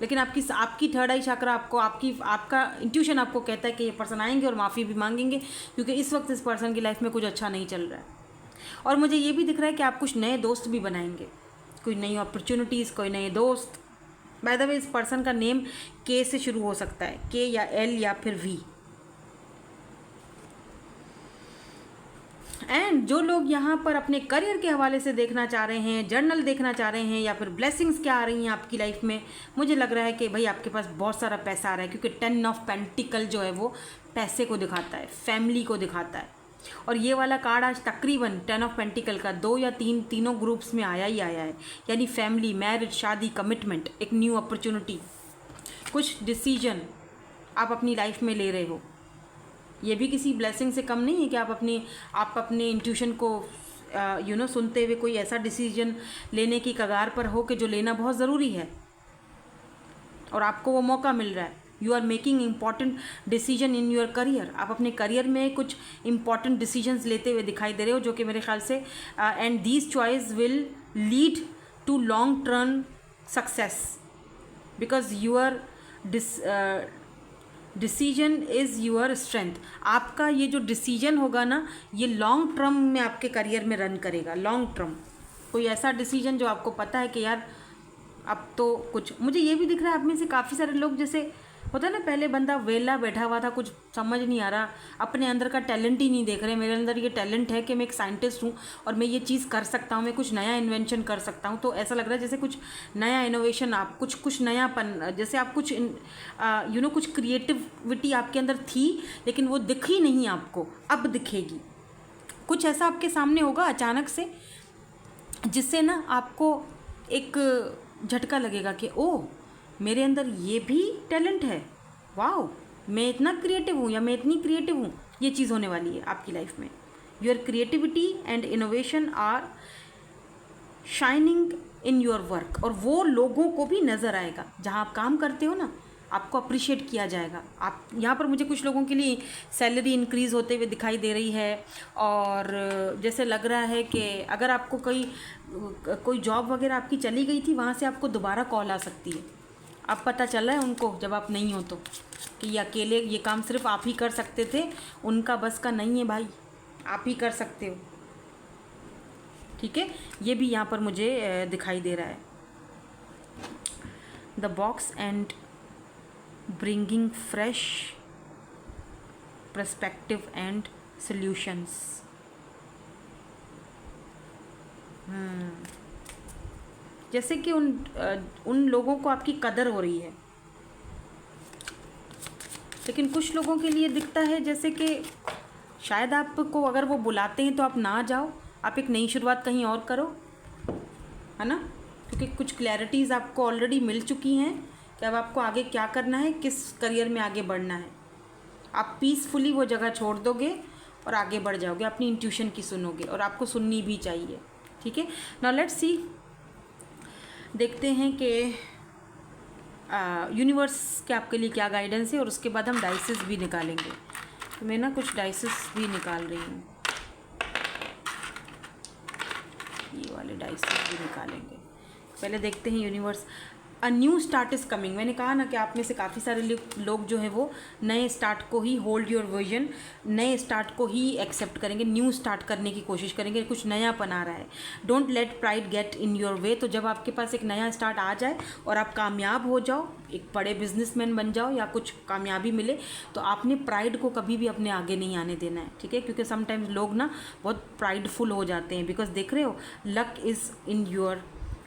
लेकिन आपकी थर्ड आई चक्रा आपका इंट्यूशन आपको कहता है कि ये पर्सन आएंगे और माफ़ी भी मांगेंगे, क्योंकि इस वक्त इस पर्सन की लाइफ में कुछ अच्छा नहीं चल रहा है। और मुझे ये भी दिख रहा है कि आप कुछ नए दोस्त भी बनाएंगे, कोई नई अपॉर्चुनिटीज़, कोई नए दोस्त। बाय द वे इस पर्सन का नेम के से शुरू हो सकता है, के या एल या फिर वी। एंड जो लोग यहाँ पर अपने करियर के हवाले से देखना चाह रहे हैं, जर्नल देखना चाह रहे हैं, या फिर ब्लेसिंग्स क्या आ रही हैं आपकी लाइफ में, मुझे लग रहा है कि भाई आपके पास बहुत सारा पैसा आ रहा है, क्योंकि 10 ऑफ पेंटिकल जो है वो पैसे को दिखाता है, फैमिली को दिखाता है। और ये वाला कार्ड आज तकरीबन 10 ऑफ पेंटिकल का 2 या 3 तीनों ग्रुप्स में आया ही आया है, यानी फैमिली, मैरिज, शादी, कमिटमेंट, एक न्यू अपॉर्चुनिटी, कुछ डिसीजन आप अपनी लाइफ में ले रहे हो। ये भी किसी ब्लेसिंग से कम नहीं है कि आप अपने इंट्यूशन को सुनते हुए कोई ऐसा डिसीजन लेने की कगार पर हो कि जो लेना बहुत ज़रूरी है, और आपको वो मौका मिल रहा है। You are making important decision in your career. आप अपने करियर में कुछ इम्पॉर्टेंट डिसीजंस लेते हुए दिखाई दे रहे हो, जो कि मेरे ख्याल से and these choice will lead to long term success, because your decision is your strength. आपका ये जो डिसीजन होगा ना, ये लॉन्ग टर्म में आपके करियर में रन करेगा। लॉन्ग टर्म कोई ऐसा डिसीजन जो आपको पता है कि यार अब तो कुछ। मुझे ये भी दिख रहा है आप में से काफ़ी सारे लोग जैसे होता है ना, पहले बंदा वेला बैठा हुआ था, कुछ समझ नहीं आ रहा, अपने अंदर का टैलेंट ही नहीं देख रहे, मेरे अंदर ये टैलेंट है कि मैं एक साइंटिस्ट हूँ और मैं ये चीज़ कर सकता हूँ, मैं कुछ नया इन्वेंशन कर सकता हूँ। तो ऐसा लग रहा है जैसे कुछ नया इनोवेशन, आप कुछ नयापन, जैसे आप कुछ कुछ क्रिएटिविटी आपके अंदर थी लेकिन वो दिखी नहीं आपको, अब दिखेगी। कुछ ऐसा आपके सामने होगा अचानक से जिससे ना आपको एक झटका लगेगा कि ओह, मेरे अंदर ये भी टैलेंट है, वाओ, मैं इतना क्रिएटिव हूँ या मैं इतनी क्रिएटिव हूँ। ये चीज़ होने वाली है आपकी लाइफ में। Your creativity and innovation are shining in your work, और वो लोगों को भी नज़र आएगा जहाँ आप काम करते हो ना, आपको अप्रिशिएट किया जाएगा। आप यहाँ पर मुझे कुछ लोगों के लिए सैलरी इंक्रीज़ होते हुए दिखाई दे रही है, और जैसे लग रहा है कि अगर आपको कोई जॉब वगैरह आपकी चली गई थी, वहाँ से आपको दोबारा कॉल आ सकती है। अब पता चल रहा है उनको, जब आप नहीं हो तो, कि ये अकेले ये काम सिर्फ आप ही कर सकते थे, उनका बस का नहीं है भाई, आप ही कर सकते हो। ठीक है, ये भी यहाँ पर मुझे दिखाई दे रहा है। The box and bringing fresh perspective and solutions। जैसे कि उन लोगों को आपकी कदर हो रही है, लेकिन कुछ लोगों के लिए दिखता है जैसे कि शायद आपको अगर वो बुलाते हैं तो आप ना जाओ, आप एक नई शुरुआत कहीं और करो, है ना, क्योंकि कुछ क्लैरिटीज़ आपको ऑलरेडी मिल चुकी हैं कि अब आपको आगे क्या करना है, किस करियर में आगे बढ़ना है। आप पीसफुली वो जगह छोड़ दोगे और आगे बढ़ जाओगे, अपनी इंट्यूशन की सुनोगे, और आपको सुननी भी चाहिए। ठीक है, नाउ लेट्स सी, देखते हैं कि यूनिवर्स के आपके लिए क्या गाइडेंस है, और उसके बाद हम डाइसेस भी निकालेंगे। तो मैं ना कुछ डाइसेस भी निकाल रही हूँ, ये वाले डाइसेस भी निकालेंगे। पहले देखते हैं universe. A new start is coming. मैंने कहा ना कि आप में से काफ़ी सारे लोग जो है वो नए स्टार्ट को ही, होल्ड योर विजन, नए स्टार्ट को ही एक्सेप्ट करेंगे, न्यू स्टार्ट करने की कोशिश करेंगे, कुछ नयापन आ रहा है। Don't let pride get in your way. तो जब आपके पास एक नया स्टार्ट आ जाए और आप कामयाब हो जाओ, एक बड़े बिजनेसमैन बन जाओ या कुछ कामयाबी मिले, तो आपने प्राइड को कभी भी अपने आगे नहीं आने देना है। ठीक है, क्योंकि समटाइम्स लोग ना बहुत प्राइडफुल हो जाते हैं, बिकॉज देख रहे हो, luck is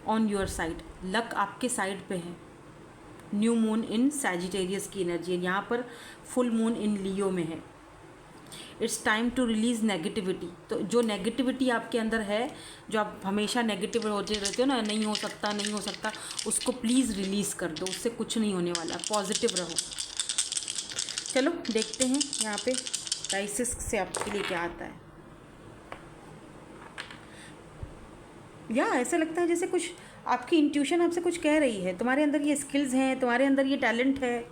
on your side, luck आपके साइड पे है। न्यू मून इन सैजिटेरियस की एनर्जी है, यहाँ पर फुल मून इन लियो में है। It's time to release negativity. तो जो नेगेटिविटी आपके अंदर है, जो आप हमेशा नेगेटिव होते रहते हो ना, नहीं हो सकता नहीं हो सकता, उसको प्लीज़ रिलीज़ कर दो, उससे कुछ नहीं होने वाला, पॉजिटिव रहो। चलो देखते हैं यहाँ पे क्राइसिस से आपके लिए क्या आता है। या ऐसा लगता है जैसे कुछ आपकी इंट्यूशन आपसे कुछ कह रही है, तुम्हारे अंदर ये स्किल्स हैं, तुम्हारे अंदर ये टैलेंट है,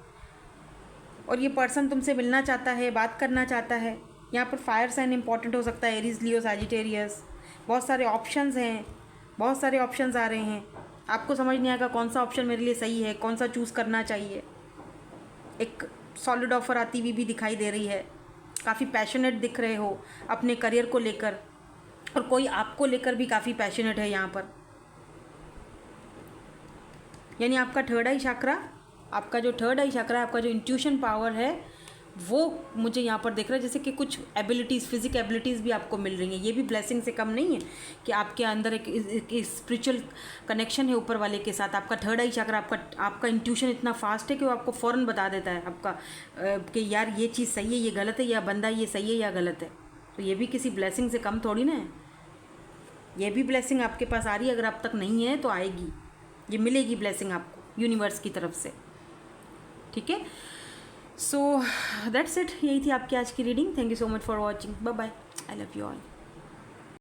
और ये पर्सन तुमसे मिलना चाहता है, बात करना चाहता है। यहाँ पर फायर साइन इंपॉर्टेंट हो सकता है, एरीज, लियो, सैजिटेरियस। बहुत सारे ऑप्शंस हैं, बहुत सारे ऑप्शंस आ रहे हैं, आपको समझ नहीं आएगा कौन सा ऑप्शन मेरे लिए सही है, कौन सा चूज़ करना चाहिए। एक सॉलिड ऑफर आती हुई भी दिखाई दे रही है, काफ़ी पैशनेट दिख रहे हो अपने करियर को लेकर, और कोई आपको लेकर भी काफ़ी पैशनेट है यहाँ पर। यानी आपका थर्ड आई चक्रा, आपका जो थर्ड आई चक्रा है, आपका जो इंट्यूशन पावर है, वो मुझे यहाँ पर दिख रहा है जैसे कि कुछ एबिलिटीज़, फिजिक एबिलिटीज़ भी आपको मिल रही हैं। ये भी ब्लेसिंग से कम नहीं है कि आपके अंदर एक स्पिरिचुअल कनेक्शन है ऊपर वाले के साथ। आपका थर्ड आई चक्रा, आपका इंट्यूशन इतना फास्ट है कि वो आपको फ़ौरन बता देता है आपका कि यार ये चीज़ सही है, ये गलत है, या बंदा ये सही है या गलत है। तो ये भी किसी ब्लेसिंग से कम थोड़ी ना है। ये भी ब्लेसिंग आपके पास आ रही है, अगर आप तक नहीं है तो आएगी, ये मिलेगी ब्लेसिंग आपको यूनिवर्स की तरफ से। ठीक है, सो दैट्स इट, यही थी आपकी आज की reading. Thank you so much for watching, bye bye, I love you all.